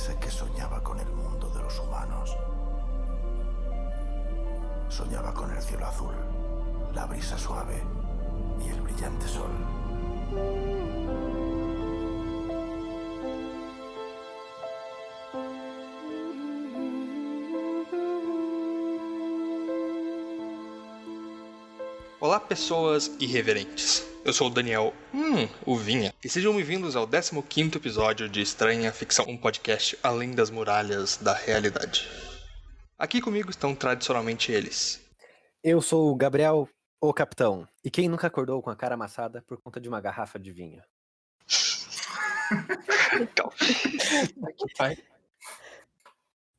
esa que soñaba con el mundo de los humanos. Soñaba con el cielo azul, la brisa suave y el brillante sol. Olá, pessoas irreverentes. Eu sou o Daniel, o Vinha, e sejam bem-vindos ao 15º episódio de Estranha Ficção, um podcast além das muralhas da realidade. Aqui comigo estão tradicionalmente eles. Eu sou o Gabriel, o capitão, e quem nunca acordou com a cara amassada por conta de uma garrafa de vinho?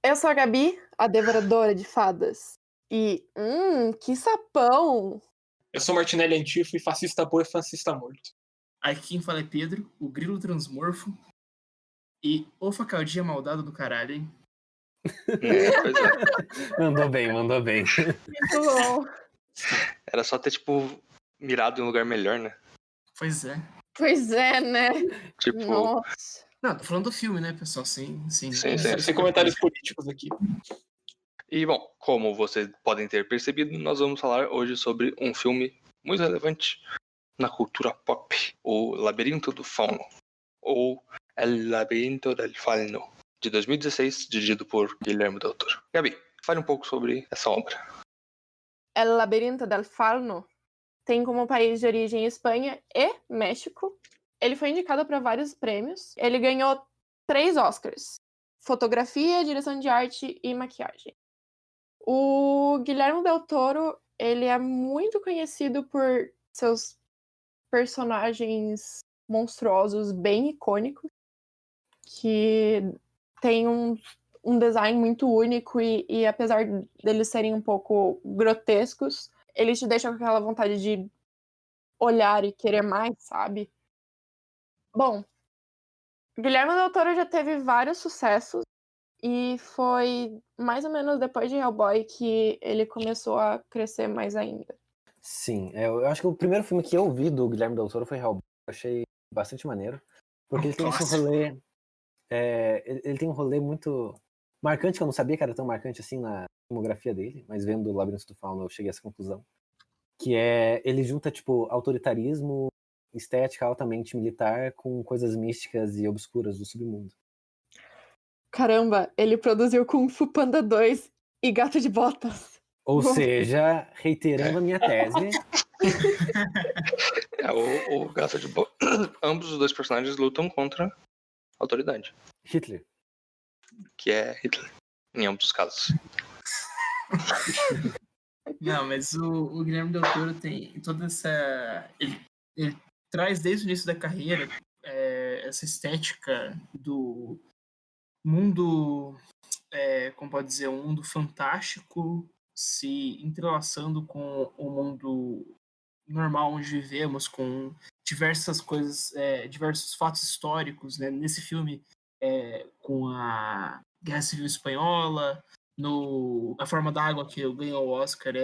Eu sou a Gabi, a devoradora de fadas. E, que sapão! Eu sou Martinelli Antifo e fascista boa e fascista morto. Aqui quem fala é Pedro, o grilo transmorfo. E o facaldinha maldado do caralho, hein? Pois é. Mandou bem. Muito bom. Era só ter, mirado em um lugar melhor, né? Pois é. Pois é, né? Nossa. Não, tô falando do filme, né, pessoal? Sim. Sem Comentários políticos aqui. E, bom, como vocês podem ter percebido, nós vamos falar hoje sobre um filme muito relevante na cultura pop, O Labirinto do Fauno, ou El Labirinto del Fauno, de 2016, dirigido por Guillermo del Toro. Gabi, fale um pouco sobre essa obra. El Labirinto del Fauno tem como país de origem Espanha e México. Ele foi indicado para vários prêmios. Ele ganhou 3 Oscars: fotografia, direção de arte e maquiagem. O Guillermo del Toro, ele é muito conhecido por seus personagens monstruosos bem icônicos, que tem um design muito único e apesar deles serem um pouco grotescos, eles te deixam com aquela vontade de olhar e querer mais, sabe? Bom, Guillermo del Toro já teve vários sucessos e foi mais ou menos depois de Hellboy que ele começou a crescer mais ainda. Sim, eu acho que o primeiro filme que eu vi do Guillermo del Toro foi Hellboy. Eu achei bastante maneiro, porque ele tem esse rolê... ele tem um rolê muito marcante, que eu não sabia que era tão marcante assim na filmografia dele, mas vendo o Labirinto do Fauno eu cheguei a essa conclusão, que ele junta, autoritarismo, estética altamente militar com coisas místicas e obscuras do submundo. Caramba, ele produziu Kung Fu Panda 2 e Gato de Botas. Ou seja, reiterando a minha tese... O Gato de Botas... Ambos os dois personagens lutam contra a autoridade. Hitler. Que é Hitler, em ambos os casos. Não, mas o Guillermo del Toro tem toda essa... Ele traz desde o início da carreira essa estética do mundo, como pode dizer, um mundo fantástico se entrelaçando com o mundo normal onde vivemos, com diversas coisas, diversos fatos históricos, né? Nesse filme, com a Guerra Civil Espanhola, A Forma d'Água, que ganhou o Oscar,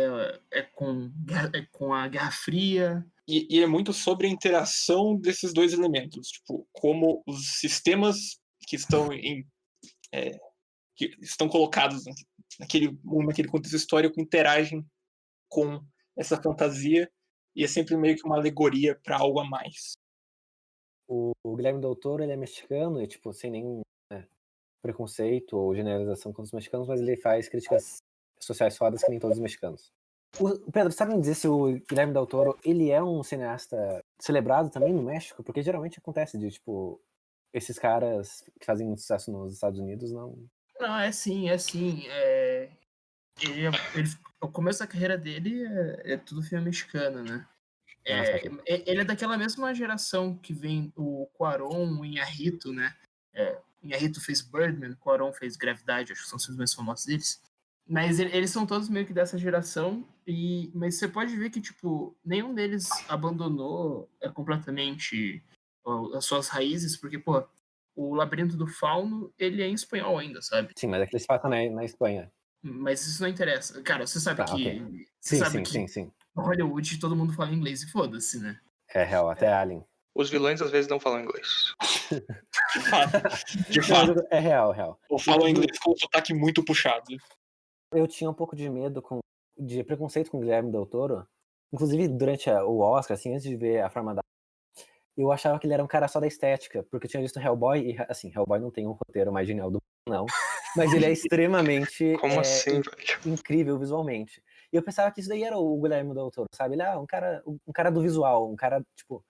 com a Guerra Fria. E é muito sobre a interação desses dois elementos, como os sistemas que estão colocados naquele contexto histórico interagem com essa fantasia, e é sempre meio que uma alegoria para algo a mais. O Guillermo del Toro, ele é mexicano e, sem nenhum preconceito ou generalização contra os mexicanos, mas ele faz críticas sociais fodas que nem todos os mexicanos. Pedro, sabe me dizer se o Guillermo del Toro, ele é um cineasta celebrado também no México? Porque geralmente acontece de, esses caras que fazem muito sucesso nos Estados Unidos, não... Não, é sim. O começo da carreira dele é tudo filme mexicano, né? Ele é daquela mesma geração que vem o Cuarón, o Iñárritu, né? Iñárritu fez Birdman, Cuarón fez Gravidade, acho que são os filmes mais famosos deles. Mas eles são todos meio que dessa geração, mas você pode ver que, nenhum deles abandonou completamente as suas raízes, porque, o Labirinto do Fauno, ele é em espanhol ainda, sabe? Sim, mas é que eles passam na Espanha. Mas isso não interessa. Cara, você sabe que... Okay. Sim. No Hollywood todo mundo fala inglês e foda-se, né? É real, até Alien. os vilões às vezes não falam inglês. De fato. De fato. É real. Ou falam inglês com um sotaque muito puxado. Eu tinha um pouco de medo, de preconceito com o Guilherme Del Toro. Inclusive, durante o Oscar, assim, antes de ver A Forma da... Eu achava que ele era um cara só da estética, porque eu tinha visto Hellboy, e, assim, Hellboy não tem um roteiro mais genial do mundo, não. Mas ele é extremamente Como assim, velho? incrível visualmente. E eu pensava que isso daí era o Guilherme Del Toro, sabe? Ele é um cara do visual, um cara, tipo,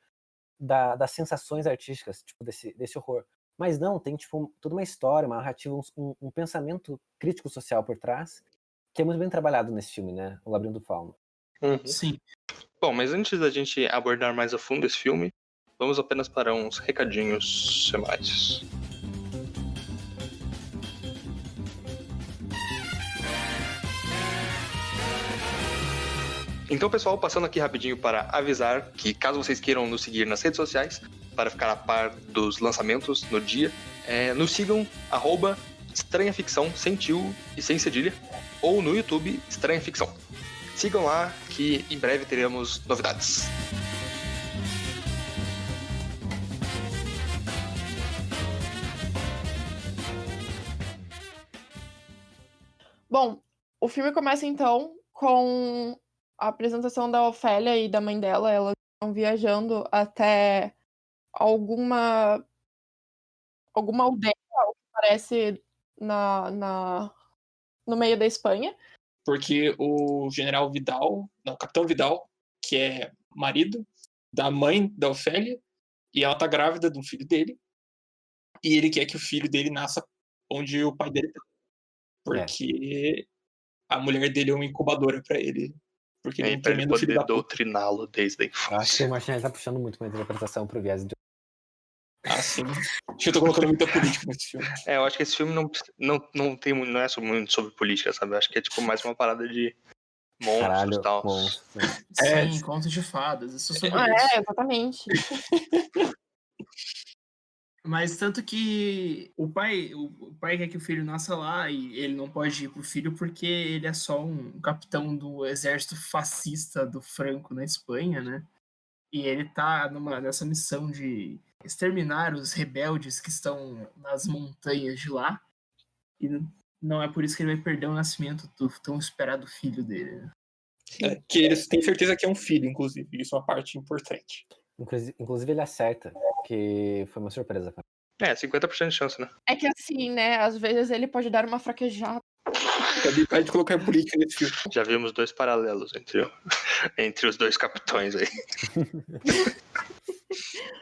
das sensações artísticas, tipo, desse horror. Mas não, tem, tipo, toda uma história, uma narrativa, um pensamento crítico social por trás, que é muito bem trabalhado nesse filme, né? O Labirinto do Fauno. Sim. Bom, mas antes da gente abordar mais a fundo esse filme, vamos apenas para uns recadinhos semais. Então, pessoal, passando aqui rapidinho para avisar que caso vocês queiram nos seguir nas redes sociais para ficar a par dos lançamentos no dia, nos sigam @Estranha Ficção, sem tio e sem cedilha, ou no YouTube Estranha Ficção. Sigam lá que em breve teremos novidades. Bom, o filme começa então com a apresentação da Ofélia e da mãe dela. Elas estão viajando até alguma aldeia, ao que parece no meio da Espanha. Porque o general Vidal, não, o capitão Vidal, que é marido da mãe da Ofélia, e ela tá grávida de um filho dele, e ele quer que o filho dele nasça onde o pai dele tá. Porque a mulher dele é uma incubadora pra ele. Porque ele é um Pra ele tremendo filho poder da puta. doutriná-lo desde a Eu acho que infância. o Martinelli tá puxando muito uma interpretação pro viés de... Ah, sim. Acho que eu tô colocando muita política nesse filme. Eu acho que esse filme não é muito sobre política, sabe? Eu acho que é tipo mais uma parada de monstros e Caralho, tal. monstro. Sim, contos de fadas. Isso sobre isso. Exatamente. Mas tanto que o pai quer que o filho nasça lá e ele não pode ir pro filho porque ele é só um capitão do exército fascista do Franco na Espanha, né? E ele tá nessa missão de exterminar os rebeldes que estão nas montanhas de lá. E não é por isso que ele vai perder o nascimento do tão esperado filho dele, né? Que eles têm certeza que é um filho, inclusive. Isso é uma parte importante. Inclusive ele acerta, que foi uma surpresa. 50% de chance, né? É que assim, né? Às vezes ele pode dar uma fraquejada. Também pode colocar política nesse filme. Já vimos 2 paralelos entre os 2 capitões aí.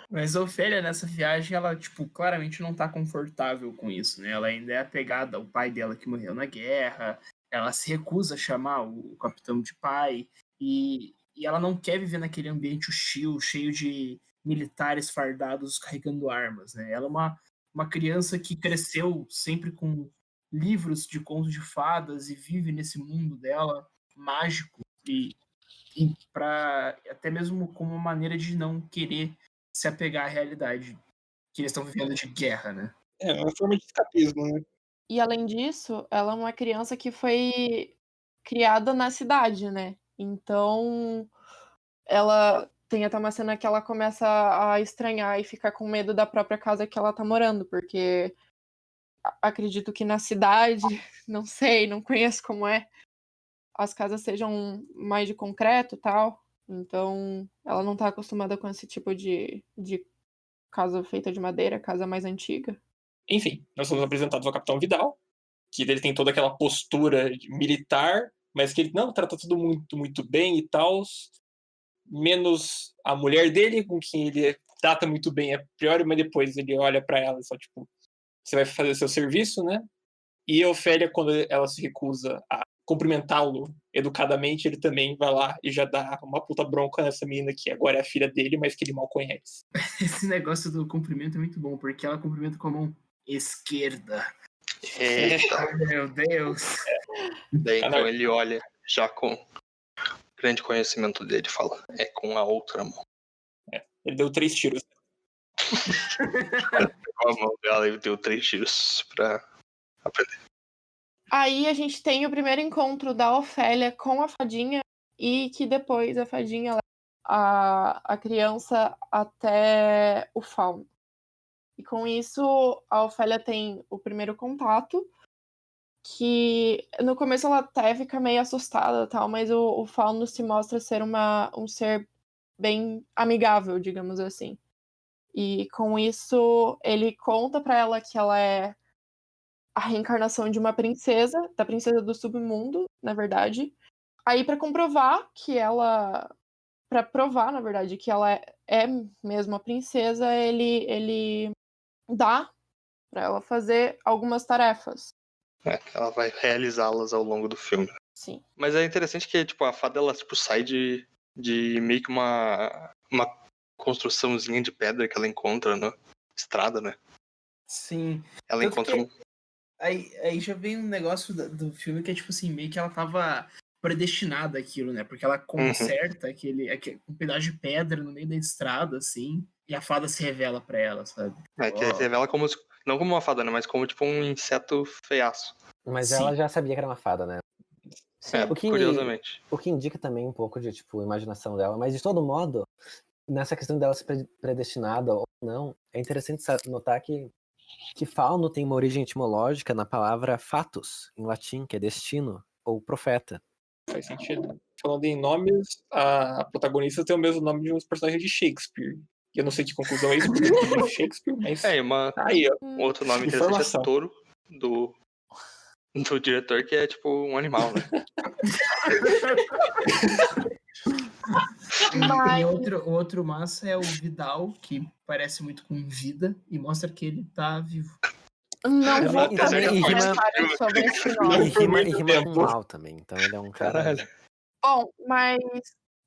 Mas a Ofélia, nessa viagem, ela, tipo, claramente não tá confortável com isso, né? Ela ainda é apegada ao pai dela que morreu na guerra, ela se recusa a chamar o capitão de pai, e ela não quer viver naquele ambiente hostil, cheio de militares fardados carregando armas, né? Ela é uma criança que cresceu sempre com livros de contos de fadas e vive nesse mundo dela mágico e para até mesmo como uma maneira de não querer se apegar à realidade que eles estão vivendo de guerra, né? É uma forma de escapismo, né? E além disso, ela é uma criança que foi criada na cidade, né? Então, ela tem até uma cena que ela começa a estranhar e ficar com medo da própria casa que ela tá morando, porque acredito que na cidade, não sei, não conheço como é, as casas sejam mais de concreto e tal. Então, ela não tá acostumada com esse tipo de casa feita de madeira, casa mais antiga. Enfim, nós somos apresentados ao Capitão Vidal, que ele tem toda aquela postura militar, mas que ele não trata tudo muito, muito bem e tal, menos a mulher dele, com quem ele trata muito bem a priori, mas depois ele olha pra ela e só, tipo, você vai fazer seu serviço, né? E a Ofélia, quando ela se recusa a cumprimentá-lo educadamente, ele também vai lá e já dá uma puta bronca nessa menina que agora é a filha dele, mas que ele mal conhece. Esse negócio do cumprimento é muito bom, porque ela cumprimenta com a mão esquerda. Eita. Meu Deus! Daí então ele olha já com grande conhecimento dele, fala, é com a outra mão. Ele deu 3 tiros. Pegou a mão dela e deu 3 tiros pra aprender. Aí a gente tem o primeiro encontro da Ofélia com a fadinha e que depois a fadinha leva a criança até o fauno. E com isso, a Ofélia tem o primeiro contato, que no começo ela até fica meio assustada, tal, mas o fauno se mostra ser um ser bem amigável, digamos assim. E com isso, ele conta pra ela que ela é a reencarnação de uma princesa, da princesa do submundo, na verdade. Aí, pra comprovar que ela... Pra provar, na verdade, que ela é mesmo a princesa, ele dá pra ela fazer algumas tarefas. Ela vai realizá-las ao longo do filme. Sim. Mas é interessante que, tipo, a fada, ela, tipo, sai de meio que uma construçãozinha de pedra que ela encontra na estrada, né? Sim. Ela Tanto encontra que- Aí já vem um negócio do filme que é tipo assim, meio que ela tava predestinada àquilo, né? Porque ela conserta aquele um pedaço de pedra no meio da estrada, assim, e a fada se revela pra ela, sabe? que revela como... Não como uma fada, né? Mas como, tipo, um inseto feiaço. Mas Sim. ela já sabia que era uma fada, né? Sim. É, O que- curiosamente. O que indica também um pouco de, tipo, imaginação dela. Mas, de todo modo, nessa questão dela ser predestinada ou não, é interessante notar que fauno tem uma origem etimológica na palavra fatus, em latim, que é destino, ou profeta. Faz sentido. Falando em nomes, a protagonista tem o mesmo nome de uns personagens de Shakespeare. E eu não sei que conclusão é isso, porque eu não li Shakespeare, mas. Aí, ó. Um outro nome interessante Informação. é touro, do diretor, que é tipo um animal, né? Mas- E outro massa é o Vidal, que parece muito com vida e mostra que ele tá vivo. Não Ela vou tem fazer certa forma. comentários sobre esse Não. nome. E rima, muito e rima com tempo. mal também, então ele é um cara... Caralho. Bom,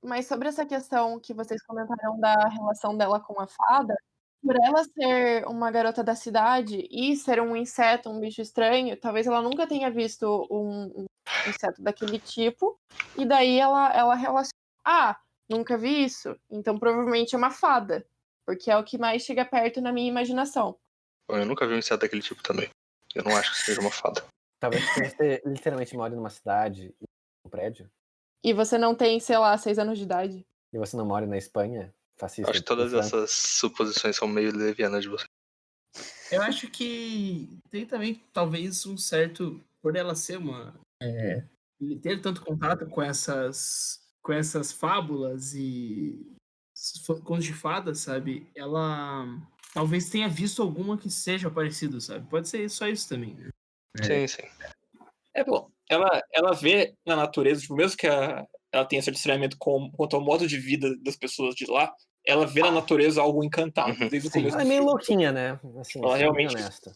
mas sobre essa questão que vocês comentaram da relação dela com a fada, por ela ser uma garota da cidade e ser um inseto, um bicho estranho, talvez ela nunca tenha visto um inseto daquele tipo, e daí ela relaciona, nunca vi isso, então provavelmente é uma fada, porque é o que mais chega perto na minha imaginação. Bom, eu nunca vi um inseto daquele tipo também. Eu não acho que seja uma fada. Talvez porque você literalmente mora numa cidade, um prédio, E você não tem, sei lá, 6 anos de idade. e você não mora na Espanha, fascista. Acho que todas do Franco. essas suposições são meio levianas de você. Eu acho que tem também, talvez, um certo. Por ela ser uma. Ter tanto contato com essas fábulas e contos de fadas, sabe? Ela talvez tenha visto alguma que seja parecido, sabe? Pode ser só isso também, né? Sim. É bom. Ela vê na natureza, tipo, mesmo que ela tenha esse estranhamento quanto ao modo de vida das pessoas de lá, ela vê na natureza algo encantado, desde o Sim, começo ela é do meio filme. louquinha, né? Assim, Ela sendo bem realmente- honesta.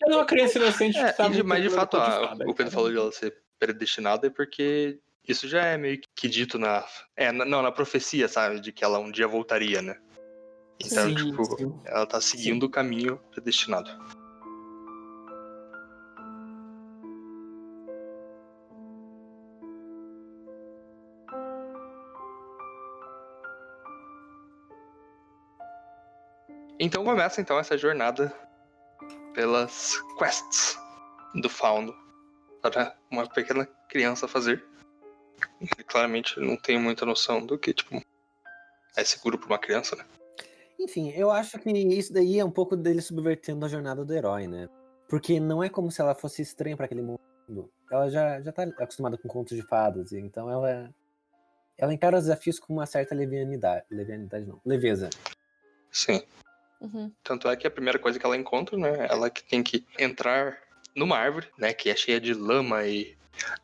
Ela é uma criança inocente que sabe Mas de muito fato, conto de fada, o Pedro cara. falou de ela ser predestinada é porque isso já é meio que dito na profecia, sabe? De que ela um dia voltaria, né? Então, Sim, tipo, sim. ela tá seguindo o caminho predestinado. Então começa essa jornada pelas quests do fauno para uma pequena criança fazer. Ele claramente não tem muita noção do que, tipo, é seguro para uma criança, né? Enfim, eu acho que isso daí é um pouco dele subvertendo a jornada do herói, né? Porque não é como se ela fosse estranha para aquele mundo. Ela já tá acostumada com contos de fadas, e então ela encara os desafios com uma certa leveza. Sim. Uhum. Tanto é que a primeira coisa que ela encontra, né? Ela que tem que entrar numa árvore, né? Que é cheia de lama e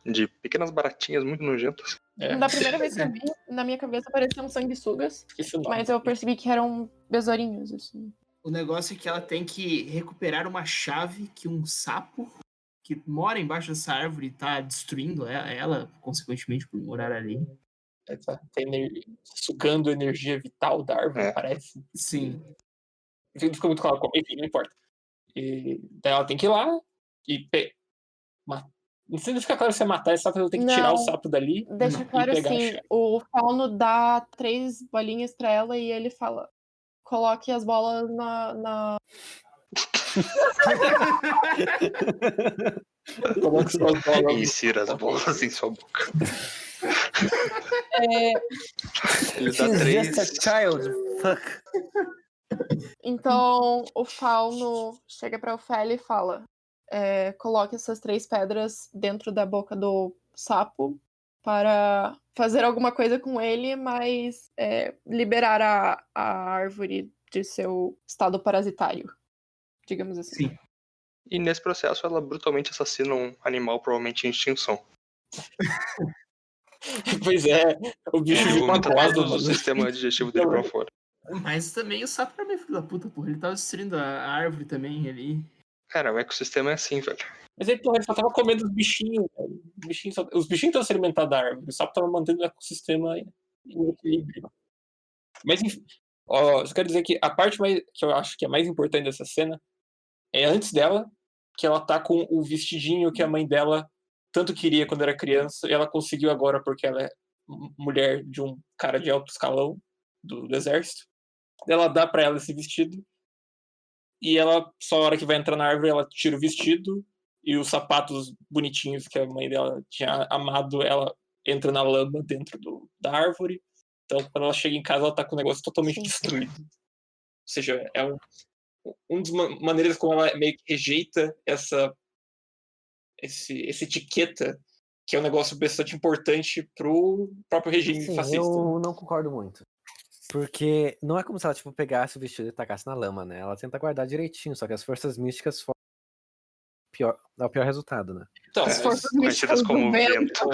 de pequenas baratinhas muito nojentas. Da primeira vez que eu vi, na minha cabeça pareciam sanguessugas, Esqueci o nome. mas eu percebi que eram besourinhos, assim. O negócio é que ela tem que recuperar uma chave que um sapo que mora embaixo dessa árvore tá destruindo ela, consequentemente, por morar ali. Tá sugando energia vital da árvore, É. parece. Sim. Não ficou muito claro como. Enfim, não importa. E daí ela tem que ir lá e não sei se fica claro se é matar esse sapo, ela tem que tirar o Não. sapo dali. Deixa e claro pegar a assim, chave. o fauno dá 3 bolinhas pra ela e ele fala, coloque as bolas na... Coloca suas bolas. E insira as bolas em sua boca. Ele dá She's 3. just a child. Fuck. Então, o Fauno chega pra Ofélia e fala: coloque essas 3 pedras dentro da boca do sapo para fazer alguma coisa com ele, mas liberar a árvore de seu estado parasitário, digamos assim. Sim. E nesse processo ela brutalmente assassina um animal provavelmente em extinção. Pois é, o bicho Ele de uma vomita gosta, todo o mano. sistema digestivo dele pra fora. Mas também o sapo era meio filho da puta, porra. Ele tava destruindo a árvore também ali. Cara, o ecossistema é assim, velho. Mas aí, porra, ele só tava comendo os bichinhos, velho. Os bichinhos estavam se alimentando da árvore. O sapo tava mantendo o ecossistema em equilíbrio. Mas enfim, ó, só quero dizer que a parte que eu acho que é mais importante dessa cena é antes dela, que ela tá com o vestidinho que a mãe dela tanto queria quando era criança, e ela conseguiu agora porque ela é mulher de um cara de alto escalão do exército. Ela dá pra ela esse vestido, e ela, só a hora que vai entrar na árvore, ela tira o vestido, e os sapatos bonitinhos que a mãe dela tinha amado, ela entra na lama dentro da árvore. Então, quando ela chega em casa, ela tá com o negócio totalmente Sim. destruído. Ou seja, é uma das maneiras como ela meio que rejeita essa etiqueta, que é um negócio bastante importante pro próprio regime Sim, fascista. eu não concordo muito. Porque não é como se ela, tipo, pegasse o vestido e tacasse na lama, né? Ela tenta guardar direitinho, só que as forças místicas dá o pior resultado, né? Então, As forças Conhecidas místicas como do vento.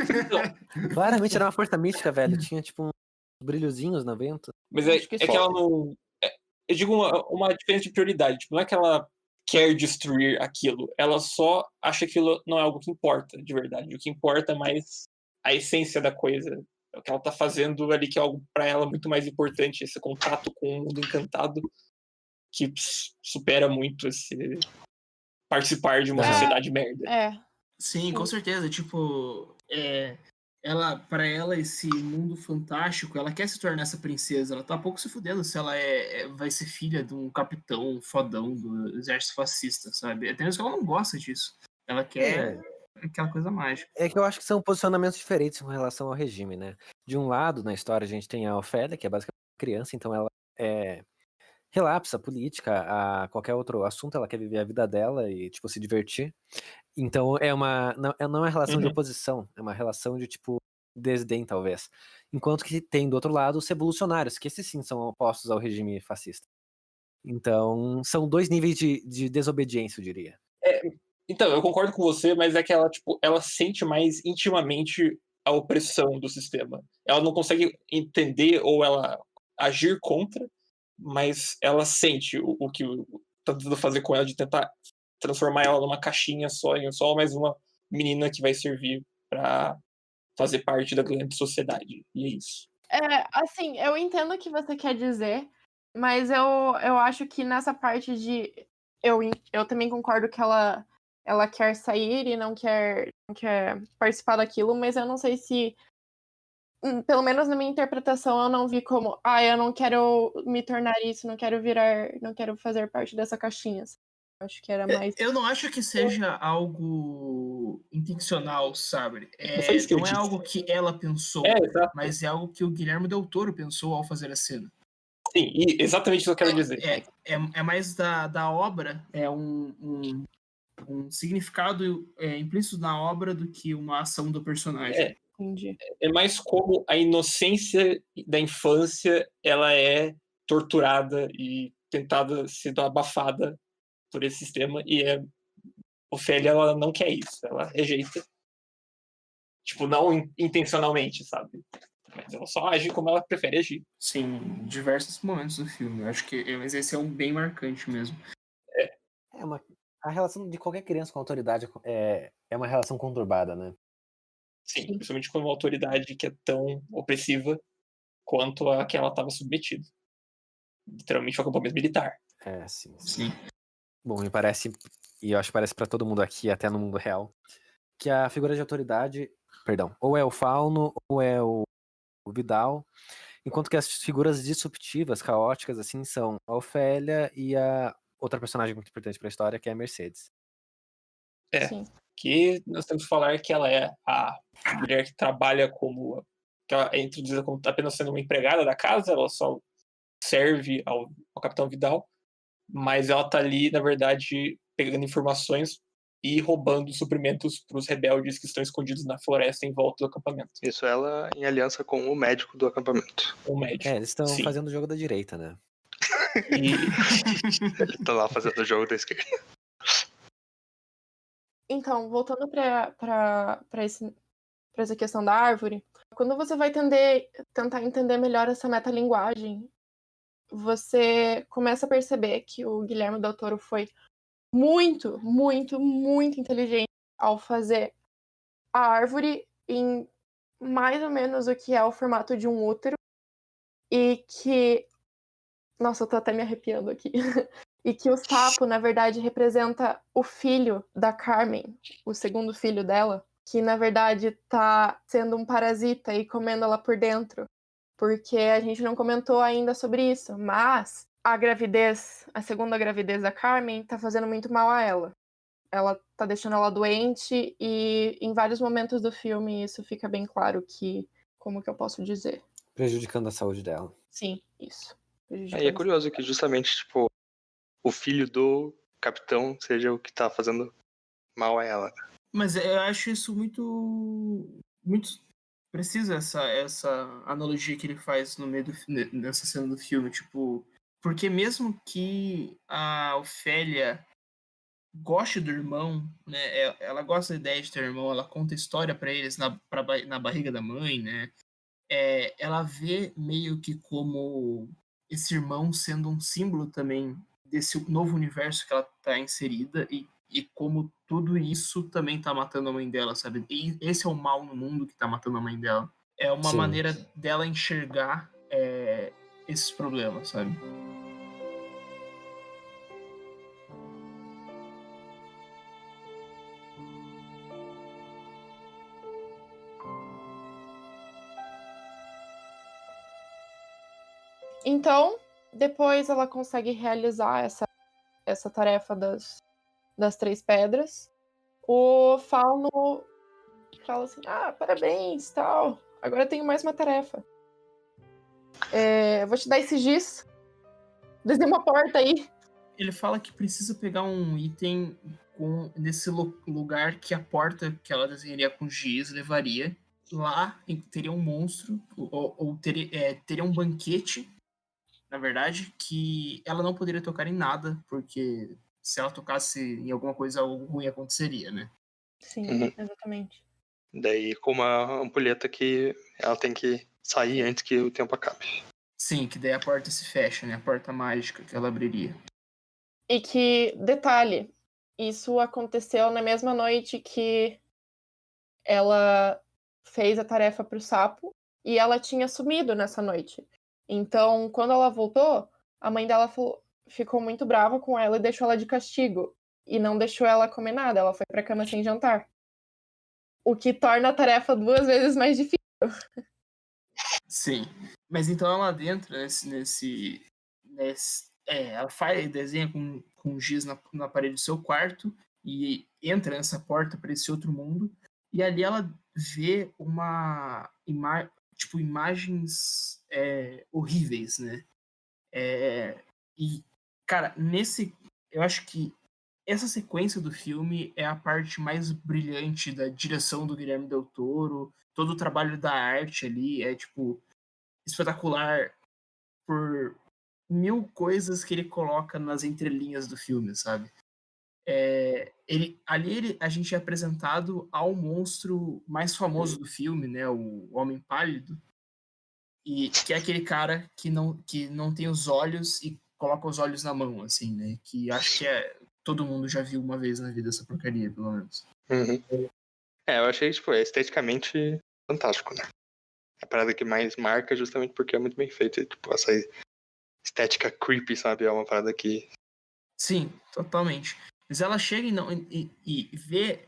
vento. Claramente era uma força mística, velho. Tinha, tipo, uns brilhozinhos no vento. mas Acho que é que ela não. Eu digo uma diferença de prioridade. Tipo, não é que ela quer destruir aquilo, ela só acha que aquilo não é algo que importa, de verdade. O que importa é mais a essência da coisa. É o que ela tá fazendo ali, que é algo pra ela muito mais importante, esse contato com o mundo encantado, que supera muito esse participar de uma É. sociedade merda. Sim, com certeza. Tipo, pra ela, esse mundo fantástico, ela quer se tornar essa princesa. Ela tá pouco se fudendo se ela vai ser filha de um capitão fodão do exército fascista, sabe? Até mesmo que ela não gosta disso. Ela quer aquela coisa mágica. É que eu acho que são posicionamentos diferentes com relação ao regime, né? De um lado, na história, a gente tem a Ofélia, que é basicamente uma criança, então ela relapsa política a qualquer outro assunto, ela quer viver a vida dela e, tipo, se divertir. Então não é uma relação de oposição, é uma relação de, tipo, desdém, talvez. Enquanto que tem, do outro lado, os revolucionários, que esses sim são opostos ao regime fascista. Então, são 2 níveis de desobediência, eu diria. Então, eu concordo com você, mas é que ela, tipo, ela sente mais intimamente a opressão do sistema. Ela não consegue entender ou ela agir contra, mas ela sente o que tá tentando fazer com ela, de tentar transformar ela numa caixinha em só mais uma menina que vai servir pra fazer parte da grande sociedade. E é isso. Assim, eu entendo o que você quer dizer, mas eu acho que nessa parte de. Eu também concordo que ela quer sair e não quer participar daquilo, mas eu não sei se. Pelo menos na minha interpretação, eu não vi como. Eu não quero me tornar isso, não quero fazer parte dessa caixinha. Eu acho que era mais. Eu não acho que seja algo intencional, sabe? Não foi isso que eu Não é disse. algo que ela pensou, Exato. mas é algo que o Guilherme Del Toro pensou ao fazer a cena. Sim, e exatamente isso que eu quero dizer. É mais da obra, é um significado implícito na obra do que uma ação do personagem. Entendi. É mais como a inocência da infância ela é torturada e tentada ser abafada por esse sistema, e Ofélia ela não quer isso, ela rejeita, tipo, não intencionalmente, sabe? Mas ela só age como ela prefere agir. Sim, em diversos momentos do filme. Eu acho que mas esse é um bem marcante mesmo. A relação de qualquer criança com a autoridade é uma relação conturbada, né? Sim, principalmente com uma autoridade que é tão opressiva quanto a que ela estava submetida. Literalmente o acampamento militar. Sim. Bom, me parece, e eu acho que parece pra todo mundo aqui, até no mundo real, que a figura de autoridade, ou é o Fauno, ou é o Vidal, enquanto que as figuras disruptivas, caóticas, assim, são a Ofélia e a outra personagem muito importante pra história, que é a Mercedes. Sim. Que nós temos que falar que ela é a mulher que trabalha como que ela é introduzida como apenas sendo uma empregada da casa, ela só serve ao Capitão Vidal, mas ela tá ali, na verdade, pegando informações e roubando suprimentos para os rebeldes que estão escondidos na floresta em volta do acampamento. Isso ela em aliança com o médico do acampamento. O médico. Eles estão Sim. fazendo o jogo da direita, né? E Ele tá lá fazendo o jogo da esquerda. Então, voltando para essa questão da árvore, quando você vai tentar entender melhor essa metalinguagem, você começa a perceber que o Guilherme Del Toro foi muito, muito, muito inteligente ao fazer a árvore em mais ou menos o que é o formato de um útero e que... Nossa, eu tô até me arrepiando aqui. E que o sapo, na verdade, representa o filho da Carmen, o segundo filho dela, que, na verdade, tá sendo um parasita e comendo ela por dentro. Porque a gente não comentou ainda sobre isso, mas a segunda gravidez da Carmen tá fazendo muito mal a ela. Ela tá deixando ela doente e em vários momentos do filme isso fica bem claro que... Como que eu posso dizer? Prejudicando a saúde dela. Sim, isso. E é curioso que justamente, tipo, o filho do capitão seja o que tá fazendo mal a ela. Mas eu acho isso muito preciso, essa analogia que ele faz no meio nessa cena do filme, tipo, porque mesmo que a Ofélia goste do irmão, né, ela gosta da ideia de ter irmão, ela conta história pra eles na barriga da mãe, né, ela vê meio que como esse irmão sendo um símbolo também desse novo universo que ela tá inserida e como tudo isso também tá matando a mãe dela, sabe? E esse é o mal no mundo que tá matando a mãe dela. É uma Sim. maneira dela enxergar esses problemas, sabe? Então, depois ela consegue realizar essa tarefa das 3 pedras. O Fauno fala assim, parabéns, tal. Agora eu tenho mais uma tarefa. Eu vou te dar esse giz. Desenha uma porta aí. Ele fala que precisa pegar um item nesse lugar que a porta que ela desenharia com giz levaria. Lá teria um monstro, ou teria um banquete, na verdade, que ela não poderia tocar em nada, porque se ela tocasse em alguma coisa, algo ruim aconteceria, né? Sim, exatamente. Daí com uma ampulheta que ela tem que sair antes que o tempo acabe. Sim, que daí a porta se fecha, né? A porta mágica que ela abriria. E que, detalhe, isso aconteceu na mesma noite que ela fez a tarefa pro sapo e ela tinha sumido nessa noite. Então, quando ela voltou, a mãe dela ficou muito brava com ela e deixou ela de castigo. E não deixou ela comer nada, ela foi pra cama sem jantar. O que torna a tarefa 2 vezes mais difícil. Sim. Mas então ela adentra ela desenha com giz na parede do seu quarto e entra nessa porta para esse outro mundo. E ali ela vê imagens horríveis, né? E, cara, eu acho que essa sequência do filme é a parte mais brilhante da direção do Guilherme Del Toro. Todo o trabalho da arte ali é, tipo, espetacular por 1000 coisas que ele coloca nas entrelinhas do filme, sabe? A gente é apresentado ao monstro mais famoso do filme, né? O Homem Pálido. E que é aquele cara que não tem os olhos e coloca os olhos na mão, assim, né? Que acho que todo mundo já viu uma vez na vida essa porcaria, pelo menos. Uhum. Eu achei, tipo, esteticamente fantástico, né? A parada que mais marca justamente porque é muito bem feito. Tipo, essa estética creepy, sabe? É uma parada que... Sim, totalmente. Mas ela chega e vê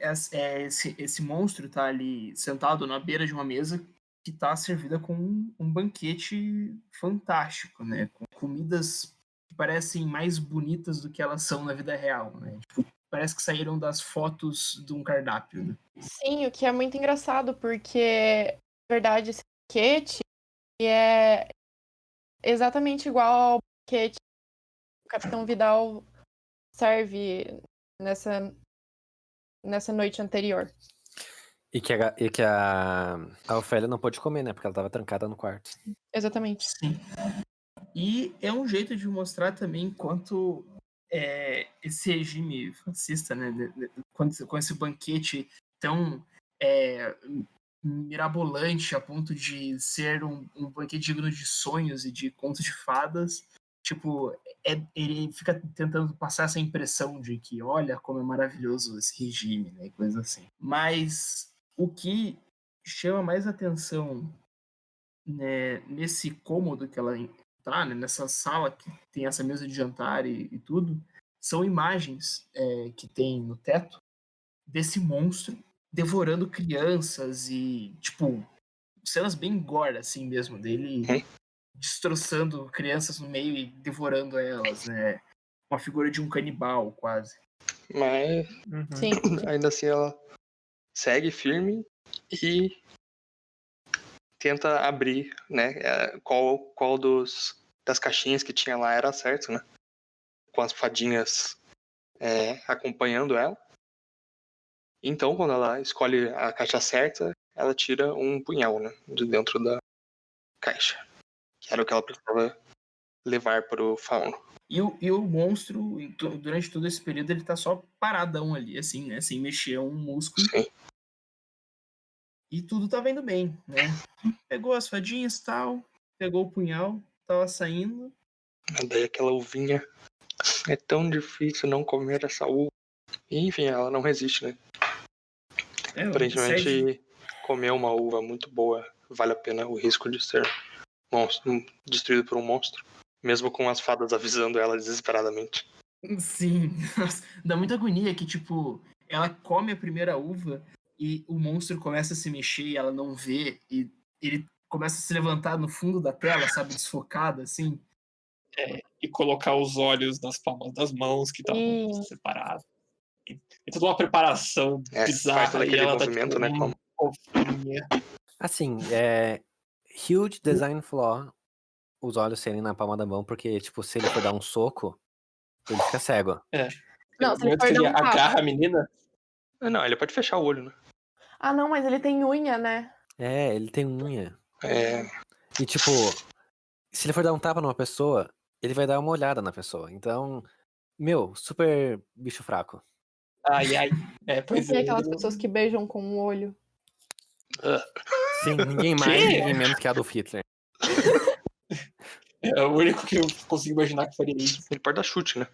esse monstro tá ali sentado na beira de uma mesa que tá servida com um banquete fantástico, né? Com comidas que parecem mais bonitas do que elas são na vida real, né? Tipo, parece que saíram das fotos de um cardápio, né? Sim, o que é muito engraçado, porque, na verdade, banquete e é exatamente igual ao banquete que o Capitão Vidal serve nessa noite anterior. E que a Ofélia não pôde comer, né? Porque ela tava trancada no quarto. Exatamente. Sim. E é um jeito de mostrar também quanto esse regime fascista, né? Com esse banquete tão mirabolante a ponto de ser um banquete digno de sonhos e de contos de fadas. Tipo, ele fica tentando passar essa impressão de que, olha como é maravilhoso esse regime, né? Coisa assim. Mas o que chama mais atenção, né, nesse cômodo que ela tá, né, nessa sala que tem essa mesa de jantar e tudo, são imagens que tem no teto desse monstro devorando crianças e, tipo, cenas bem gore, assim mesmo, dele destroçando crianças no meio e devorando elas, né? Uma figura de um canibal, quase. Mas Sim. ainda assim ela segue firme e tenta abrir, né? Qual das caixinhas que tinha lá era certo, né? Com as fadinhas acompanhando ela. Então, quando ela escolhe a caixa certa, ela tira um punhal, né? De dentro da caixa. Que era o que ela precisava levar pro fauno. E o monstro, durante todo esse período, ele tá só paradão ali, assim, né? Sem mexer um músculo. Sim. E tudo tá vendo bem, né? Pegou as fadinhas e tal, pegou o punhal, tava saindo. Daí aquela uvinha. É tão difícil não comer essa uva. E, enfim, ela não resiste, né? Aparentemente, comer uma uva muito boa vale a pena o risco de ser destruído por um monstro. Mesmo com as fadas avisando ela desesperadamente. Sim, dá muita agonia que, tipo, ela come a primeira uva e o monstro começa a se mexer e ela não vê, e ele começa a se levantar no fundo da tela, sabe, desfocado, assim. E colocar os olhos nas palmas das mãos que estavam separados. É toda uma preparação bizarra. Faz todo aquele e ela movimento, tá, né? tipo, fofinha. Assim, huge design flaw os olhos serem na palma da mão, porque, tipo, se ele for dar um soco, ele fica cego. Não, se ele Momento for que dar ele um tapa. agarra a menina. Não, ele pode fechar o olho, né? Ah, não, mas ele tem unha, né? Ele tem unha. É. E, tipo, se ele for dar um tapa numa pessoa, ele vai dar uma olhada na pessoa. Então, super bicho fraco. Ai. Não tem aquelas pessoas que beijam com o olho. Sim, ninguém mais, ninguém menos que Adolf Hitler. É o único que eu consigo imaginar que faria isso. Ele pode dar chute, né?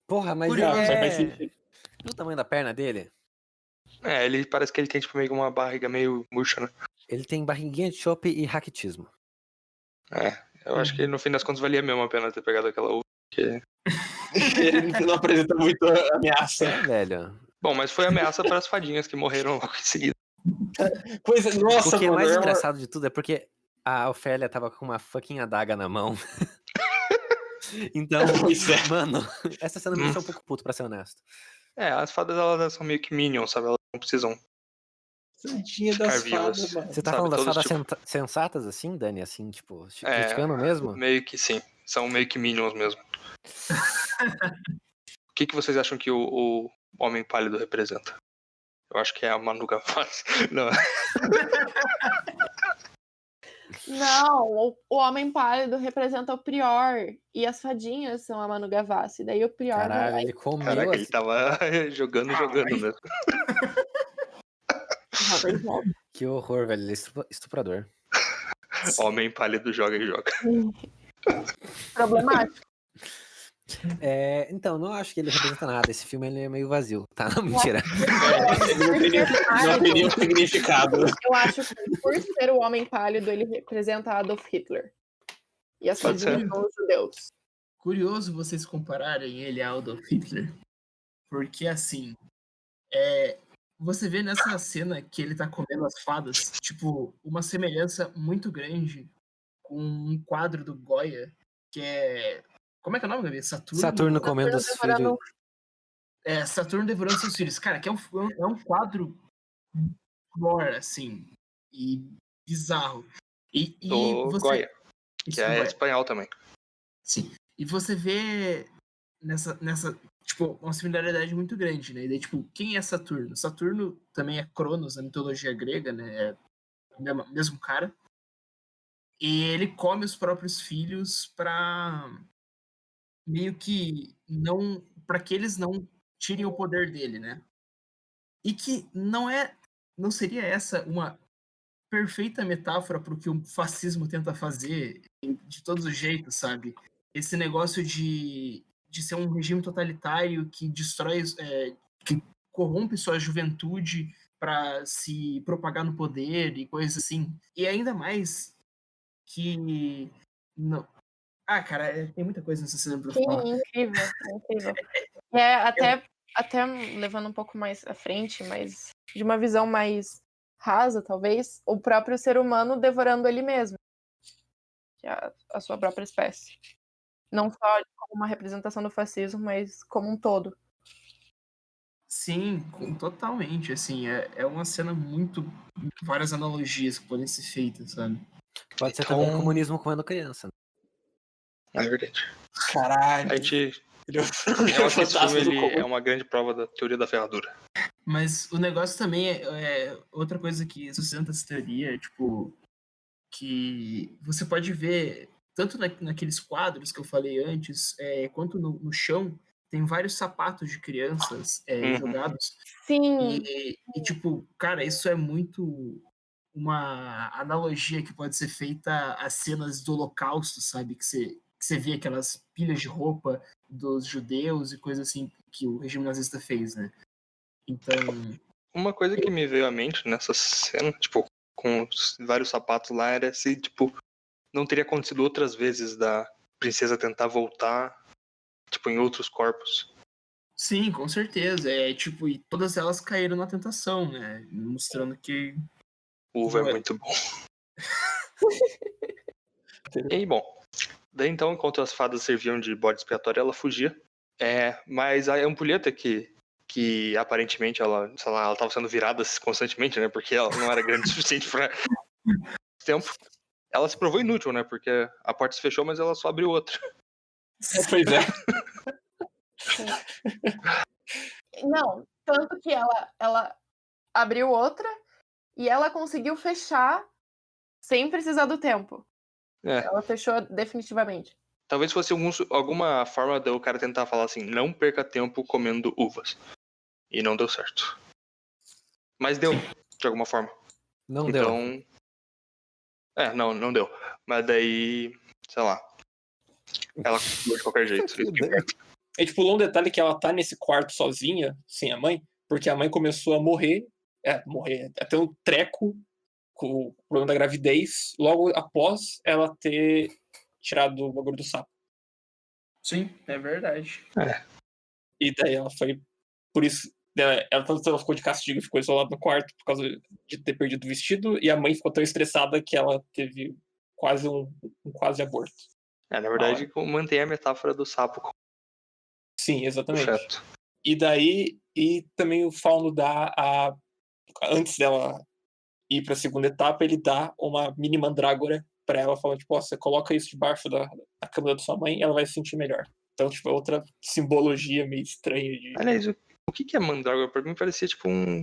Porra, mas Curioso, ele do tamanho da perna dele? Ele parece que ele tem, tipo, meio uma barriga meio murcha, né? Ele tem barriguinha de chope e raquitismo. Eu acho que no fim das contas valia mesmo a pena ter pegado aquela uva. Porque... Ele não apresenta muito ameaça. Velho. Bom, mas foi ameaça para as fadinhas que morreram logo em seguida. Nossa, O que é mano, mais engraçado de tudo é porque a Ofélia tava com uma fucking adaga na mão. Então, mano, essa cena me deixou um pouco puto, pra ser honesto. As fadas, elas são meio que minions, sabe? Elas não precisam Santinha ficar das vivas. fadas, mano. Você tá Sabe, falando das todos, fadas tipo... sensatas assim, Dani? Assim, tipo, criticando mesmo? Meio que sim. São meio que minions mesmo. O que vocês acham que o Homem Pálido representa? Eu acho que é a Manu Gavassi. Não. Não, o Homem Pálido representa o Prior e as fadinhas são a Manu Gavassi. Daí o Prior Caralho, vai ele comeu Caraca, ele assim. tava jogando mesmo. Que horror, velho. Ele é estuprador. Homem Pálido joga e joga. Problemático. Então, não acho que ele representa nada. Esse filme ele é meio vazio, tá? Não, mentira. Não tem nenhum significado. Eu acho que por ser o Homem Pálido, ele representa Adolf Hitler. E as fadinhas são os judeus. Curioso vocês compararem ele a Adolf Hitler. Porque, assim, você vê nessa cena que ele tá comendo as fadas, tipo, uma semelhança muito grande com um quadro do Goya, que é... Como é que é o nome, Gabi? Saturno comendo os filhos. Saturno devorando seus filhos. Cara, que é um quadro gore, assim, e bizarro. E Do você. Goya, Isso que do é Goya. espanhol também. Sim. E você vê nessa, tipo, uma similaridade muito grande, né? E daí, tipo, quem é Saturno? Saturno também é Cronos na mitologia grega, né? É o mesmo cara. E ele come os próprios filhos pra meio que não, para que eles não tirem o poder dele, né? E que não seria essa uma perfeita metáfora para o que o fascismo tenta fazer de todos os jeitos, sabe? Esse negócio de ser um regime totalitário que destrói, que corrompe sua juventude para se propagar no poder e coisas assim. E ainda mais que não. Ah, cara, tem muita coisa nessa cena pra Sim, falar. incrível, incrível. E é até levando um pouco mais à frente, mas de uma visão mais rasa, talvez, o próprio ser humano devorando ele mesmo, que é a sua própria espécie. Não só como uma representação do fascismo, mas como um todo. Sim, totalmente, assim, é uma cena muito, várias analogias que podem ser feitas, sabe? Pode ser Então- também comunismo comendo criança. Né? É verdade. Caralho. A gente, Ele é eu acho que esse filme fantasma do ele comum. é uma grande prova da teoria da ferradura. Mas o negócio também é outra coisa que sustenta essa teoria, tipo, que você pode ver, tanto naqueles quadros que eu falei antes, quanto no chão, tem vários sapatos de crianças Uhum. jogados. Sim, E, tipo, cara, isso é muito uma analogia que pode ser feita às cenas do Holocausto, sabe? Que você vê aquelas pilhas de roupa dos judeus e coisas assim que o regime nazista fez, né? Então, Uma coisa que me veio à mente nessa cena, tipo, com os vários sapatos lá, era se, tipo, não teria acontecido outras vezes da princesa tentar voltar, tipo, em outros corpos. sim, com certeza. Tipo, e todas elas caíram na tentação, né? Mostrando que. O Uva é muito bom. E aí, bom, daí então, enquanto as fadas serviam de bode expiatório, ela fugia. Mas a ampulheta que aparentemente ela, sei lá, ela tava sendo virada constantemente, né? Porque ela não era grande o suficiente pra tempo. Ela se provou inútil, né? Porque a porta se fechou, mas ela só abriu outra. Pois é. não, tanto que ela abriu outra e ela conseguiu fechar sem precisar do tempo. É. Ela fechou definitivamente. Talvez fosse alguma forma do cara tentar falar assim, não perca tempo comendo uvas. E não deu certo. Mas deu, de alguma forma. Não deu. Então. Não deu. Mas daí, sei lá. Ela continuou de qualquer jeito. Isso que importa. É tipo, um detalhe que ela tá nesse quarto sozinha, sem a mãe, porque a mãe começou a morrer, a ter um treco com o problema da gravidez, logo após ela ter tirado o bagulho do sapo. Sim, é verdade. E daí ela foi, por isso, ela ficou de castigo, ficou isolada no quarto por causa de ter perdido o vestido, e a mãe ficou tão estressada que ela teve quase um quase aborto. Na verdade, mantém a metáfora do sapo com Sim, o exatamente. feto. E daí, e também o Fauno dá antes dela ir pra segunda etapa, ele dá uma mini mandrágora pra ela, falando, tipo, você coloca isso debaixo da cama da sua mãe e ela vai se sentir melhor. Então, tipo, é outra simbologia meio estranha de... Aliás, o que é mandrágora? Pra mim parecia tipo um...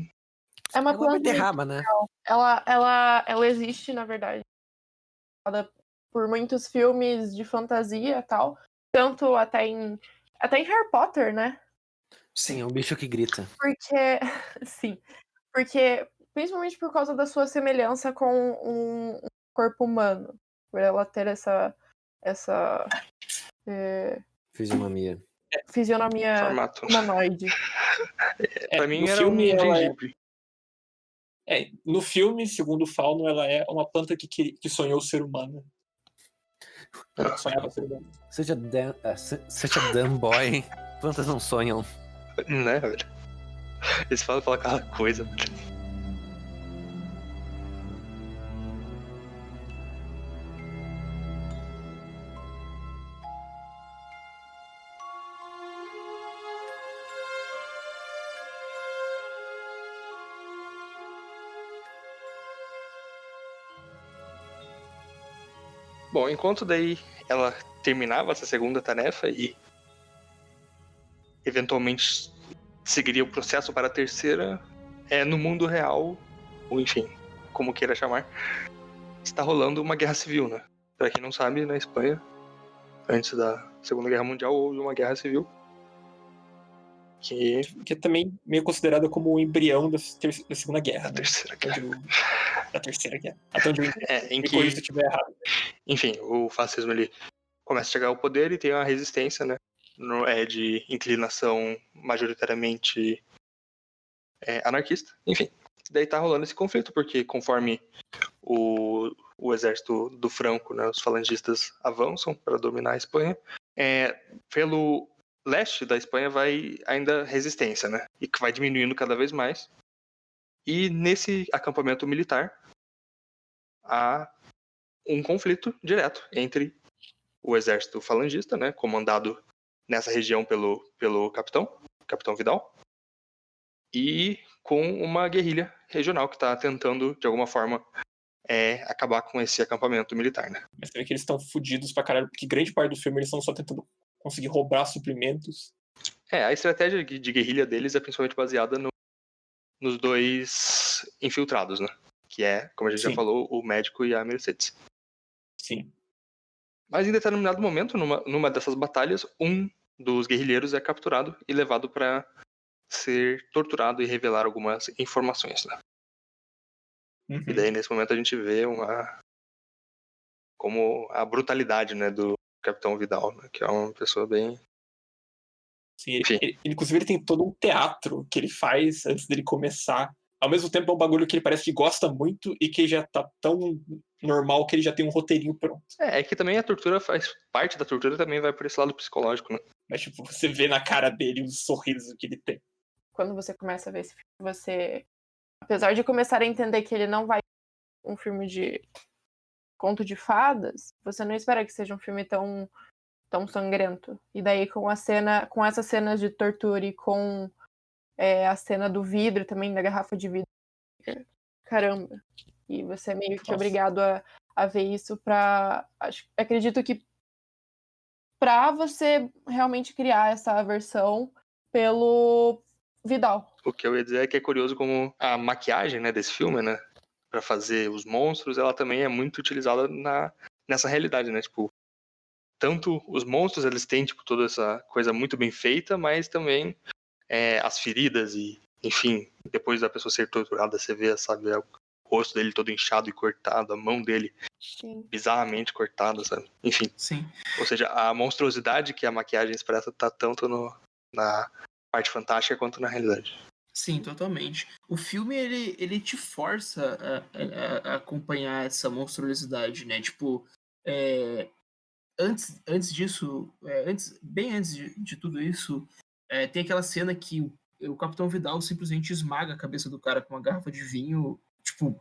É uma É uma planta beterraba, né? ela existe, na verdade, por muitos filmes de fantasia e tal. Tanto até em Harry Potter, né? Sim, é um bicho que grita. Porque, sim, porque principalmente por causa da sua semelhança com um corpo humano. Por ela ter essa Fisionomia. fisionomia formato. humanoide. Pra mim no era filme, um ela gengibre. no filme, segundo o Fauno, ela é uma planta que sonhou ser humana. Ela sonhava ser humana. Seja dumb boy. Plantas não sonham. Né, velho? Eles falam aquela coisa, velho. Bom, enquanto daí ela terminava essa segunda tarefa e eventualmente seguiria o processo para a terceira, no mundo real, ou enfim, como queira chamar, está rolando uma guerra civil, né? Pra quem não sabe, na Espanha, antes da Segunda Guerra Mundial, houve uma guerra civil. Que é também meio considerada como o embrião da Segunda Guerra, a né? terceira guerra. Da Terceira Guerra. Até onde eu entendo. Em Me que, corrija se eu estiver errado. enfim, o fascismo ele começa a chegar ao poder e tem uma resistência, né? De inclinação majoritariamente anarquista. Enfim, daí tá rolando esse conflito, porque conforme o exército do Franco, né, os falangistas avançam para dominar a Espanha, pelo leste da Espanha vai ainda resistência, né? E que vai diminuindo cada vez mais. E nesse acampamento militar há um conflito direto entre o exército falangista, né, comandado nessa região pelo capitão Vidal, e com uma guerrilha regional que está tentando, de alguma forma, acabar com esse acampamento militar, né? Mas você vê que eles estão fodidos pra caralho, porque grande parte do filme eles estão só tentando conseguir roubar suprimentos. A estratégia de guerrilha deles é principalmente baseada nos dois infiltrados, né? Que é, como a gente já falou, o médico e a Mercedes. Sim. Mas em determinado momento, numa dessas batalhas, um dos guerrilheiros é capturado e levado para ser torturado e revelar algumas informações, né? Uhum. E daí, nesse momento, a gente vê como a brutalidade, né, do Capitão Vidal, né, que é uma pessoa bem... Sim, inclusive ele tem todo um teatro que ele faz antes dele começar. Ao mesmo tempo é um bagulho que ele parece que gosta muito e que já tá tão normal que ele já tem um roteirinho pronto. É que também a tortura parte da tortura também vai por esse lado psicológico, né? Mas tipo, você vê na cara dele o sorriso que ele tem. Quando você começa a ver esse filme, você, apesar de começar a entender que ele não vai ser um filme de conto de fadas, você não espera que seja um filme tão sangrento. E daí com essas cenas de tortura e com a cena do vidro também, da garrafa de vidro, caramba. E você é meio que obrigado a ver isso acredito que pra você realmente criar essa aversão pelo Vidal. O que eu ia dizer é que é curioso como a maquiagem, né, desse filme, né, pra fazer os monstros, ela também é muito utilizada nessa realidade, né, tipo, tanto os monstros, eles têm, tipo, toda essa coisa muito bem feita, mas também as feridas e, enfim, depois da pessoa ser torturada, você vê, sabe, o rosto dele todo inchado e cortado, a mão dele bizarramente cortada, sabe, enfim. Sim. Ou seja, a monstruosidade que a maquiagem expressa tá tanto na parte fantástica quanto na realidade. Sim, totalmente. O filme, ele te força a acompanhar essa monstruosidade, né? Tipo, antes disso, bem antes de tudo isso, tem aquela cena que o Capitão Vidal simplesmente esmaga a cabeça do cara com uma garrafa de vinho, tipo,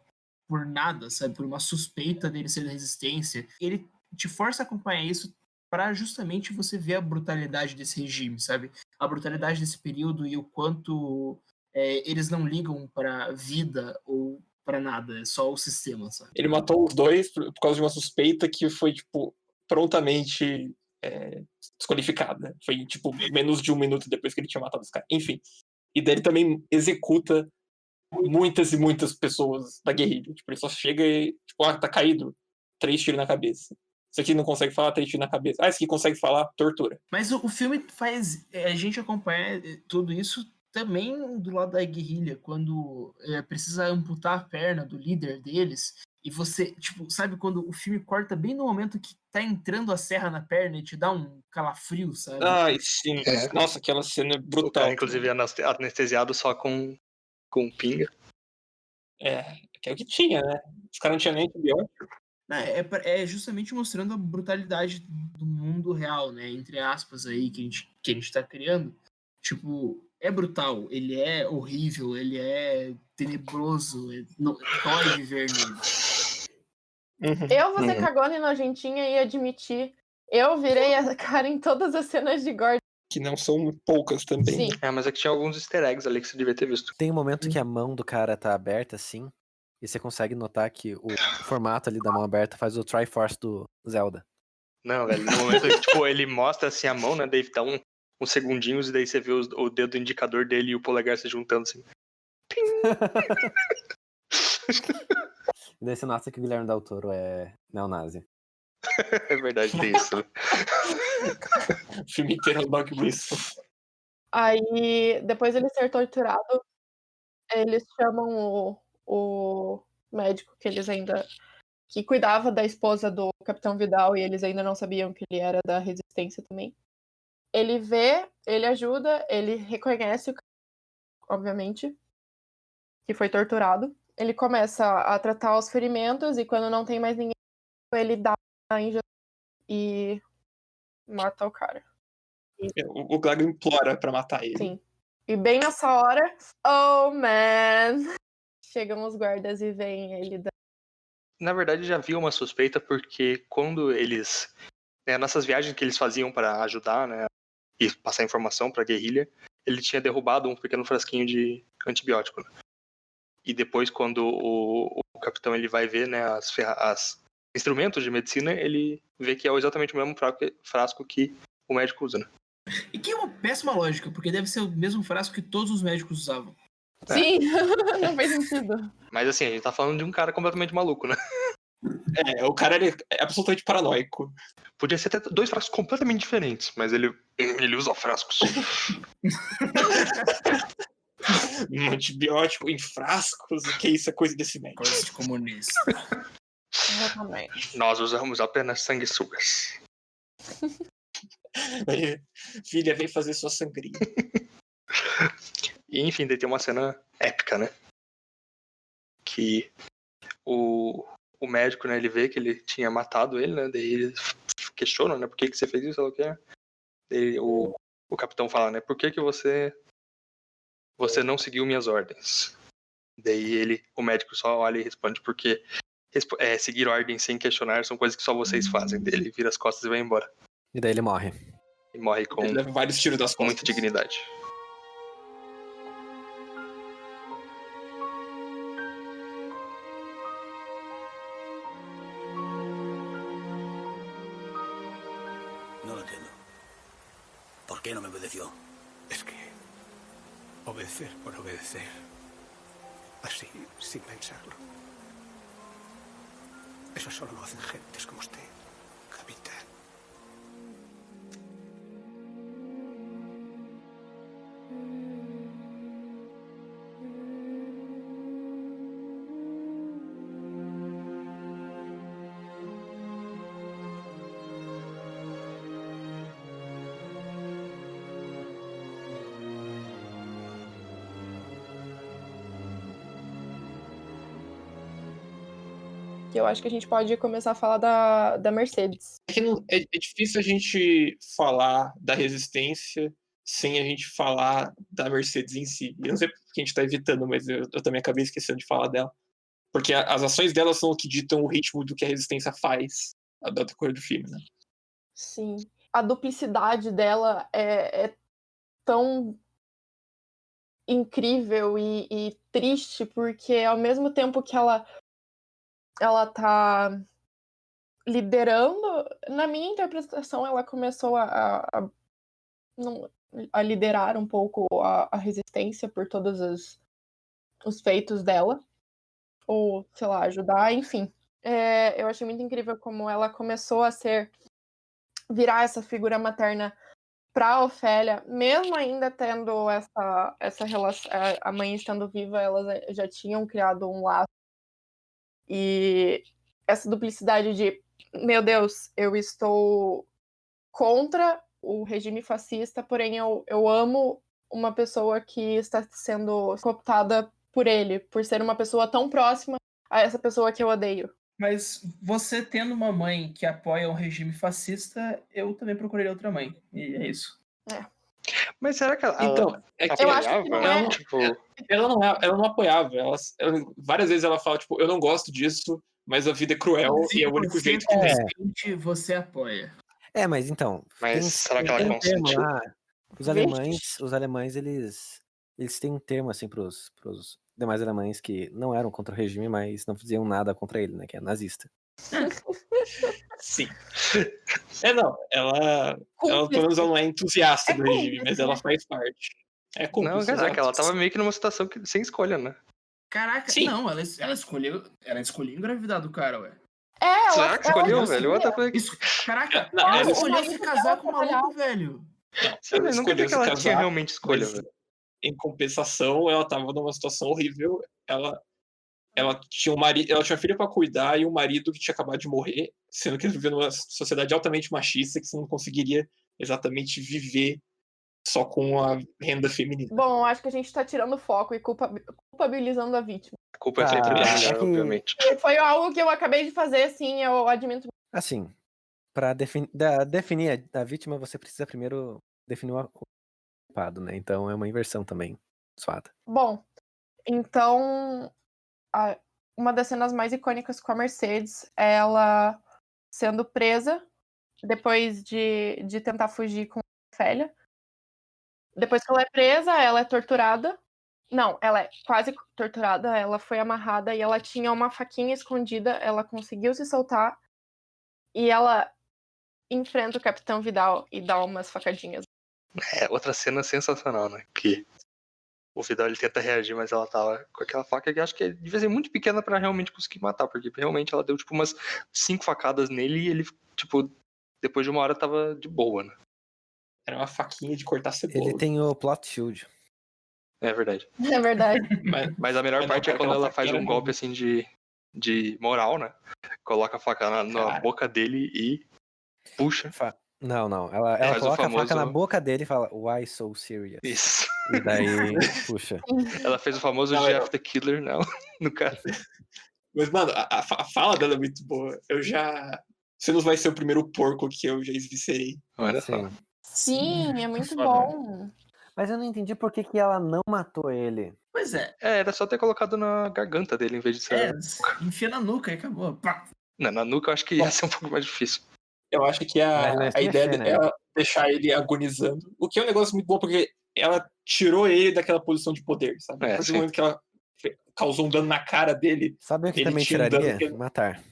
por nada, sabe? Por uma suspeita dele ser da resistência. Ele te força a acompanhar isso para justamente você ver a brutalidade desse regime, sabe? A brutalidade desse período e o quanto eles não ligam para vida ou para nada, é só o sistema, sabe? Ele matou os dois por causa de uma suspeita que foi, tipo, prontamente desqualificada. Foi, tipo, menos de 1 minuto depois que ele tinha matado os caras. Enfim. E daí ele também executa muitas e muitas pessoas da guerrilha. Tipo, ele só chega e, tipo, tá caído. 3 tiros na cabeça. Esse aqui não consegue falar, 3 tiros na cabeça. Esse aqui consegue falar, tortura. Mas o filme faz a gente acompanhar tudo isso também do lado da guerrilha, quando precisa amputar a perna do líder deles, e você, tipo, sabe quando o filme corta bem no momento que tá entrando a serra na perna e te dá um calafrio, sabe? Ai, sim. Nossa, aquela cena é brutal. O cara, inclusive, anestesiado só com pinga. Que é o que tinha, né? Os caras não tinham nem antibiótico. É justamente mostrando a brutalidade do mundo real, né? Entre aspas aí, que a gente tá criando. Tipo, é brutal, ele é horrível, ele é tenebroso, dói viver nele. Eu vou ser cagona e nojentinha e admitir, eu virei a cara em todas as cenas de gore. Que não são poucas também. Sim. Mas é que tinha alguns easter eggs ali que você devia ter visto. Tem um momento que a mão do cara tá aberta assim, E você consegue notar que o formato ali da mão aberta faz o Triforce do Zelda. Não, velho, no momento que tipo, ele mostra assim a mão, né? Daí dá uns segundinhos e daí você vê o dedo indicador dele e o polegar se juntando assim. E daí você nota que o Guilherme Del Toro é neonazi. É verdade, tem isso. O filme inteiro é o Doug Wilson. Aí, depois de ele ser torturado, eles chamam o médico que cuidava da esposa do Capitão Vidal, e eles ainda não sabiam que ele era da Resistência também. Ele vê, ele ajuda, ele reconhece, obviamente, que foi torturado. Ele começa a tratar os ferimentos, e quando não tem mais ninguém, ele dá a injeção e mata o cara. O Glago implora pra matar ele. Sim. E bem nessa hora, oh man, chegam os guardas e veem ele. Na verdade, já havia uma suspeita porque quando eles, né, nessas viagens que eles faziam para ajudar, né, e passar informação para a guerrilha, ele tinha derrubado um pequeno frasquinho de antibiótico. Né? E depois, quando o capitão ele vai ver, né, as instrumentos de medicina, ele vê que é exatamente o mesmo frasco que o médico usa. Né? E que é uma péssima lógica, porque deve ser o mesmo frasco que todos os médicos usavam. Sim, não faz sentido. Mas assim, a gente tá falando de um cara completamente maluco, né? O cara ele é absolutamente paranoico. Podia ser até 2 frascos completamente diferentes, mas ele usa frascos. Um antibiótico em frascos, o que isso é coisa desse médico. Coisa de comunista. Exatamente. Nós usamos apenas sanguessugas. Filha, vem fazer sua sangria. E enfim, daí tem uma cena épica, né? Que o médico, né, ele vê que ele tinha matado ele, né? Daí ele questiona, né? Por que você fez isso? Daí o capitão fala, né? Por que você não seguiu minhas ordens? Daí o médico só olha e responde, porque seguir ordens sem questionar são coisas que só vocês fazem. Daí ele vira as costas e vai embora. E daí ele morre. E morre com Ele leva vários tiros das costas. muita dignidade. No lo entiendo. ¿Por qué no me obedeció? Es que obedecer por obedecer, así, sin pensarlo, eso solo lo hacen gentes como usted, capitán. Que eu acho que a gente pode começar a falar da Mercedes. É difícil a gente falar da Resistência sem a gente falar da Mercedes em si. Eu não sei porque a gente tá evitando, mas eu também acabei esquecendo de falar dela. Porque as ações dela são o que ditam o ritmo do que a Resistência faz da decorrer do filme, né? Sim. A duplicidade dela é tão incrível e triste, porque ao mesmo tempo que ela tá liderando, na minha interpretação, ela começou a liderar um pouco a resistência por todos os feitos dela, ou, sei lá, ajudar, enfim. Eu achei muito incrível como ela começou a virar essa figura materna pra Ofélia, mesmo ainda tendo essa relação, a mãe estando viva, elas já tinham criado um laço. E essa duplicidade de, meu Deus, eu estou contra o regime fascista, porém eu amo uma pessoa que está sendo cooptada por ele, por ser uma pessoa tão próxima a essa pessoa que eu odeio. Mas você tendo uma mãe que apoia um regime fascista, eu também procurei outra mãe. E é isso. Mas será que ela Então, é que Eu acho que não é. Tipo, ela não apoiava. Várias vezes ela fala, tipo, eu não gosto disso, mas a vida é cruel e é o único jeito que tem. Você apoia. Mas então. Mas será que ela tem um termo consentiu? lá. Os alemães, eles têm um termo assim pros demais alemães que não eram contra o regime, mas não faziam nada contra ele, né? Que é nazista. Sim. Não, ela pelo menos ela não é entusiasta É do regime, cúmplice, mas ela né? faz parte. É Não, cúmplice, caraca, exato. ela tava meio que numa situação sem escolha, né? Caraca, Sim. não, ela escolheu engravidar do cara, ué. Será que escolheu, ela velho? What the fuck? Isso, caraca, Não, ela ela escolheu escolheu se casar porque com o ela maluco, velho. Não, Sim, ela mas não quer dizer escolheu que se ela casar, tinha realmente escolha, mas velho. em compensação, ela tava numa situação horrível. Ela tinha um marido, ela tinha filho pra cuidar e um marido que tinha acabado de morrer, sendo que eles viviam numa sociedade altamente machista que você não conseguiria exatamente viver só com a renda feminina. Bom, acho que a gente tá tirando foco e culpabilizando a vítima. A culpa é Tá, sempre dele, é né, que- obviamente. Foi algo que eu acabei de fazer, assim, eu admito. Assim, pra definir a vítima, você precisa primeiro definir o culpado, né? Então é uma inversão também, suada. Bom, então, uma das cenas mais icônicas com a Mercedes é ela sendo presa depois de tentar fugir com a Ofélia. Depois que ela é presa, ela é torturada. Não, ela é quase torturada, ela foi amarrada e ela tinha uma faquinha escondida, ela conseguiu se soltar e ela enfrenta o Capitão Vidal e dá umas facadinhas. É, outra cena sensacional, né? Que o Vidal ele tenta reagir, mas ela tava com aquela faca que eu acho que devia ser muito pequena pra realmente conseguir matar, porque realmente ela deu tipo umas 5 facadas nele e ele, tipo, depois de uma hora tava de boa, né? Era uma faquinha de cortar cebola. Ele tem o plot shield. É verdade. É verdade. Mas a melhor Mas não, parte é cara, quando aquela ela faz faquinha um era golpe assim de moral, né? Coloca a faca na Cara. boca dele e puxa. Não. Ela Faz o coloca a faca na famoso- boca dele e fala, why so serious? Isso. E daí, puxa. Ela fez o famoso Não, Jeff the Killer, não, no cara. Mas, mano, a fala dela é muito boa. Você não vai ser o primeiro porco que eu já esvicerei. Olha só. Sim. Sim, é muito Foda. bom. Mas eu não entendi por que ela não matou ele. Pois é, Era só ter colocado na garganta dele em vez de ser. enfia na nuca e acabou. Pá. Não, na nuca eu acho que ia ser um pouco mais difícil. Eu acho que Mas não ia se a ideia mexer, né? é deixar ele agonizando. O que é um negócio muito bom, porque ela tirou ele daquela posição de poder, sabe? A partir sim. do momento que ela causou um dano na cara dele, Sabe o que Ele também tinha um tiraria? dano que- Matar.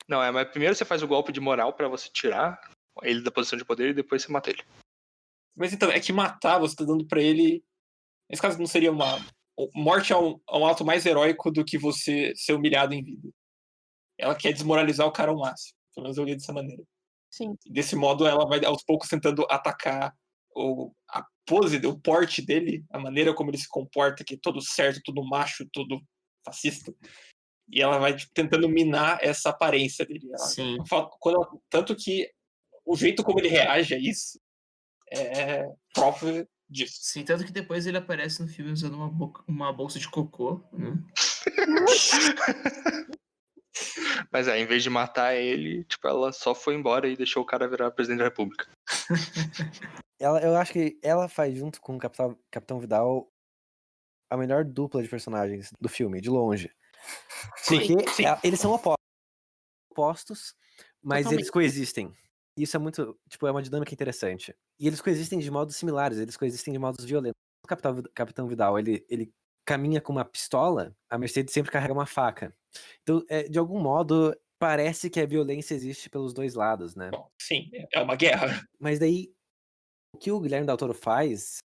Não, mas primeiro você faz o golpe de moral pra você tirar ele da posição de poder e depois você mata ele. Mas então, é que matar, você tá dando pra ele. Nesse caso, não seria uma. Morte é um ato mais heróico do que você ser humilhado em vida. Ela quer desmoralizar o cara ao máximo. Pelo menos eu li dessa maneira. Sim. E desse modo, ela vai aos poucos tentando atacar a pose, o porte dele, a maneira como ele se comporta, que é todo certo, todo macho, todo fascista. E ela vai tentando minar essa aparência dele. Sim. Tanto que o jeito como ele reage a isso é prova disso. Sim, tanto que depois ele aparece no filme usando uma bolsa de cocô, né? Mas em vez de matar ele, tipo, ela só foi embora e deixou o cara virar presidente da república. Eu acho que ela faz junto com o Capitão Vidal a melhor dupla de personagens do filme, de longe. Porque eles são opostos, mas Totalmente. eles coexistem. Isso é muito, tipo, é uma dinâmica interessante. E eles coexistem de modos similares, eles coexistem de modos violentos. O Capitão Vidal, ele caminha com uma pistola, a Mercedes sempre carrega uma faca. Então, de algum modo, parece que a violência existe pelos dois lados, né? Bom, sim, é uma guerra. Mas daí, o que o Guilherme Del Toro faz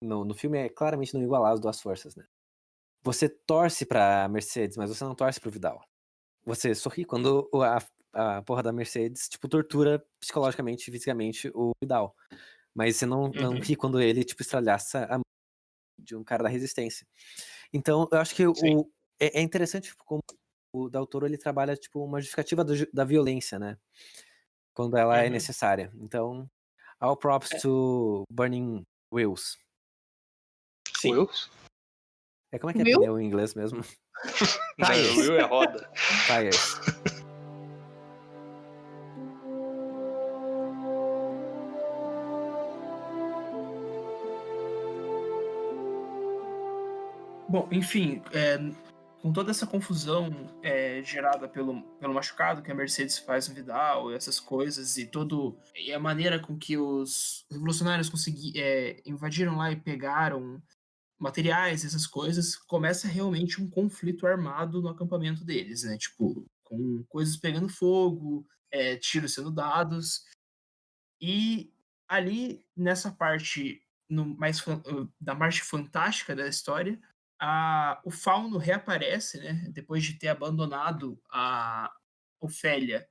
no filme é claramente não igualar as duas forças, né? Você torce pra Mercedes, mas você não torce pro Vidal. Você sorri quando a porra da Mercedes, tipo, tortura psicologicamente, fisicamente o Vidal. Mas você não ri quando ele, tipo, estralhaça a mão de um cara da resistência. Então, eu acho que é interessante tipo, como o Del Toro, ele trabalha, tipo, uma justificativa da violência, né? Quando ela é necessária. Então, all props to Burning Wheels. Sim. Wheels? Como é que é Wheel? pneu em inglês mesmo? Não, Wheel é roda. Tires. Bom, enfim, com toda essa confusão gerada pelo machucado que a Mercedes faz no Vidal, essas coisas, e a maneira com que os revolucionários invadiram lá e pegaram materiais, essas coisas, começa realmente um conflito armado no acampamento deles, né? Tipo, com coisas pegando fogo, tiros sendo dados. E ali, nessa parte da parte fantástica da história, o Fauno reaparece, né? Depois de ter abandonado a Ofélia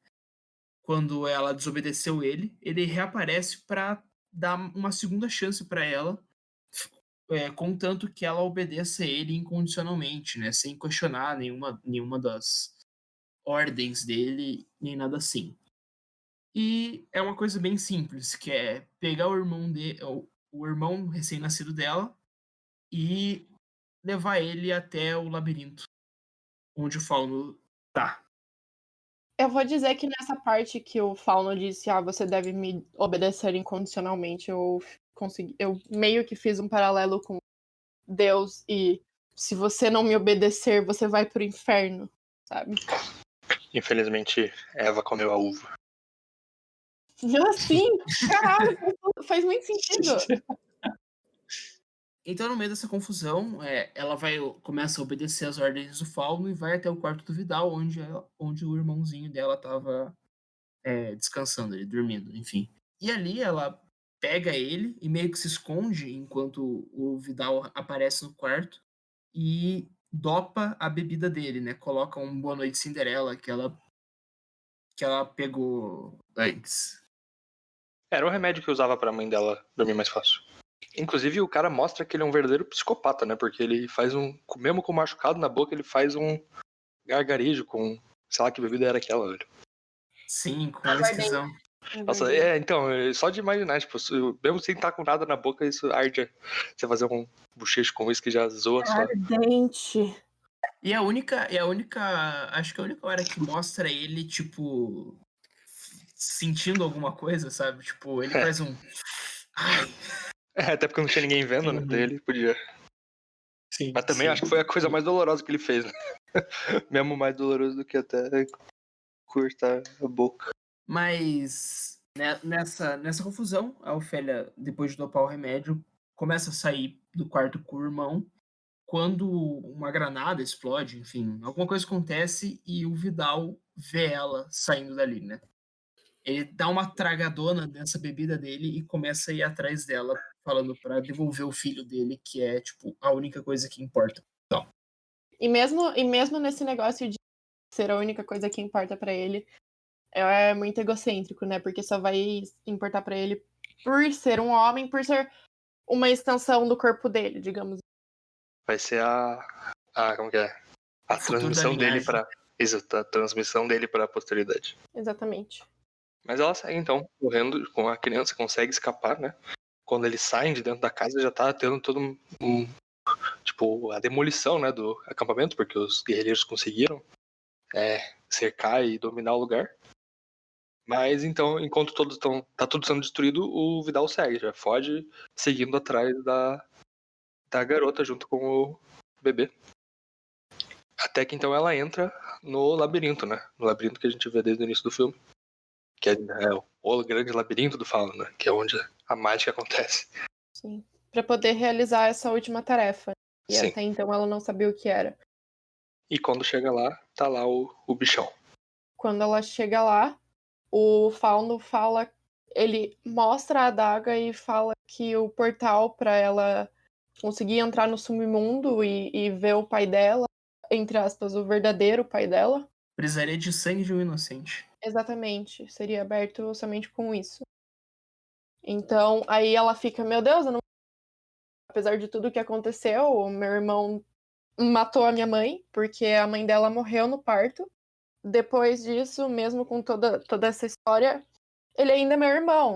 quando ela desobedeceu ele reaparece para dar uma segunda chance para ela, contanto que ela obedeça ele incondicionalmente, né? Sem questionar nenhuma das ordens dele, nem nada assim. E é uma coisa bem simples, que é pegar o irmão recém-nascido dela e levar ele até o labirinto onde o Fauno tá. Eu vou dizer que nessa parte que o Fauno disse, você deve me obedecer incondicionalmente, eu meio que fiz um paralelo com Deus e se você não me obedecer, você vai pro inferno, sabe? Infelizmente, Eva comeu a uva. Assim, caralho, faz muito sentido. Então, no meio dessa confusão, ela começa a obedecer as ordens do Fauno e vai até o quarto do Vidal, onde o irmãozinho dela tava descansando, ele dormindo, enfim. E ali ela pega ele e meio que se esconde enquanto o Vidal aparece no quarto e dopa a bebida dele, né? Coloca um Boa Noite Cinderela que ela pegou antes. Era o remédio que usava pra mãe dela dormir mais fácil. Inclusive, o cara mostra que ele é um verdadeiro psicopata, né? Porque ele faz mesmo com machucado na boca, ele faz um gargarejo com, sei lá que bebida era aquela, velho. Sim, com a esquisão. Nossa, então, só de imaginar, tipo, mesmo sem estar com nada na boca, isso arde. Você fazer um bochecho com isso que já zoa só. Ardente. E acho que a única hora que mostra ele, tipo, sentindo alguma coisa, sabe? Tipo, ele faz um... Ai. Até porque não tinha ninguém vendo, né? Daí ele podia. Sim, Mas também acho que foi a coisa mais dolorosa que ele fez, né? Mesmo mais doloroso do que até cortar a boca. Mas nessa confusão, a Ofélia, depois de dopar o remédio, começa a sair do quarto com o irmão quando uma granada explode, enfim, alguma coisa acontece e o Vidal vê ela saindo dali, né? Ele dá uma tragadona nessa bebida dele e começa a ir atrás dela, falando pra devolver o filho dele, que é, tipo, a única coisa que importa. Então, E mesmo nesse negócio de ser a única coisa que importa pra ele, é muito egocêntrico, né? Porque só vai importar pra ele por ser um homem, por ser uma extensão do corpo dele, digamos. Vai ser como que é? A transmissão dele pra. Exato, a transmissão dele pra posteridade. Exatamente. Mas ela sai então, correndo com a criança, consegue escapar, né? Quando eles saem de dentro da casa, já tá tendo todo tipo, a demolição, né, do acampamento, porque os guerreiros conseguiram cercar e dominar o lugar. Mas então, enquanto tá tudo sendo destruído, o Vidal segue, já foge seguindo atrás da garota junto com o bebê. Até que então ela entra no labirinto, né? No labirinto que a gente vê desde o início do filme. Que é o grande labirinto do Fauno, né? Que é onde a mágica acontece. Sim. Pra poder realizar essa última tarefa. E Sim. até então ela não sabia o que era. E quando chega lá, tá lá o bichão. Quando ela chega lá, o Fauno fala, ele mostra a adaga e fala que o portal pra ela conseguir entrar no submundo e ver o pai dela, entre aspas, o verdadeiro pai dela. precisaria de sangue de um inocente. Exatamente, seria aberto somente com isso. Então, aí ela fica, meu Deus, eu não... apesar de tudo que aconteceu, o meu irmão matou a minha mãe, porque a mãe dela morreu no parto. Depois disso, mesmo com toda essa história, ele ainda é meu irmão.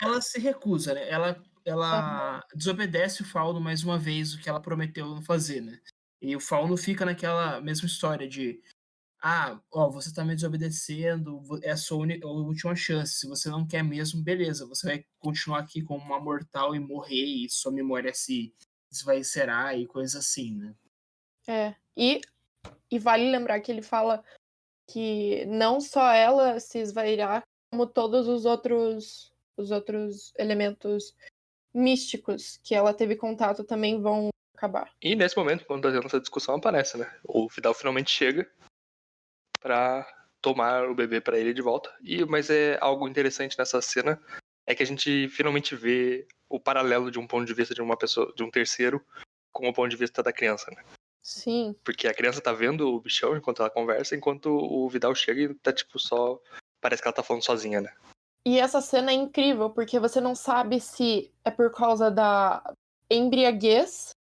Ela se recusa, né? Ela desobedece o Fauno mais uma vez, o que ela prometeu não fazer, né? E o Fauno fica naquela mesma história de você tá me desobedecendo, é a sua última chance. Se você não quer mesmo, beleza, você vai continuar aqui como uma mortal e morrer, e sua memória se esvaecerá e coisa assim, né? E vale lembrar que ele fala que não só ela se esvairá, como todos os outros elementos místicos que ela teve contato também vão acabar. E nesse momento, quando tá tendo essa discussão, aparece, né? O Vidal finalmente chega pra tomar o bebê pra ele de volta. Mas é algo interessante nessa cena é que a gente finalmente vê o paralelo de um ponto de vista de uma pessoa, de um terceiro, com o ponto de vista da criança, né? Sim. Porque a criança tá vendo o bichão enquanto ela conversa, enquanto o Vidal chega e tá tipo só. Parece que ela tá falando sozinha, né? E essa cena é incrível, porque você não sabe se é por causa da embriaguez,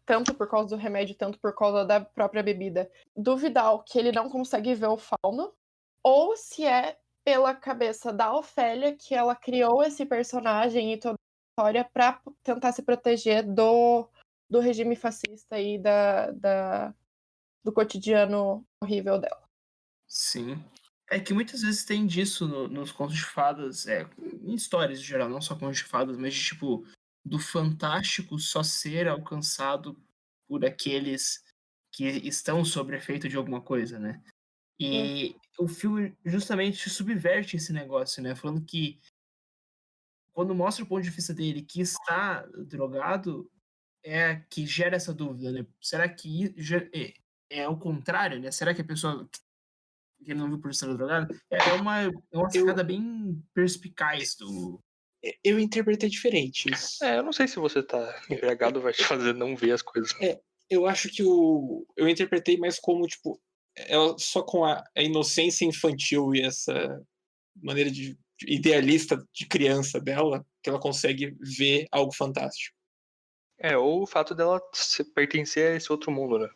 tanto por causa do remédio, tanto por causa da própria bebida do Vidal, que ele não consegue ver o Fauno, ou se é pela cabeça da Ofélia, que ela criou esse personagem e toda a história pra tentar se proteger do regime fascista e do cotidiano horrível dela. Sim. É que muitas vezes tem disso nos contos de fadas, em histórias em geral, não só contos de fadas, mas de tipo, do fantástico só ser alcançado por aqueles que estão sob efeito de alguma coisa, né? E o filme justamente subverte esse negócio, né? Falando que quando mostra o ponto de vista dele que está drogado, é que gera essa dúvida, né? Será que é o contrário, né? Será que a pessoa que ele não viu por estar drogado é uma sacada bem perspicaz do. Eu interpretei diferente isso. Eu não sei se você tá embriagado vai te fazer não ver as coisas. Eu acho que eu interpretei mais como, tipo, ela só com a inocência infantil e essa maneira de idealista de criança dela, que ela consegue ver algo fantástico. Ou o fato dela pertencer a esse outro mundo, né?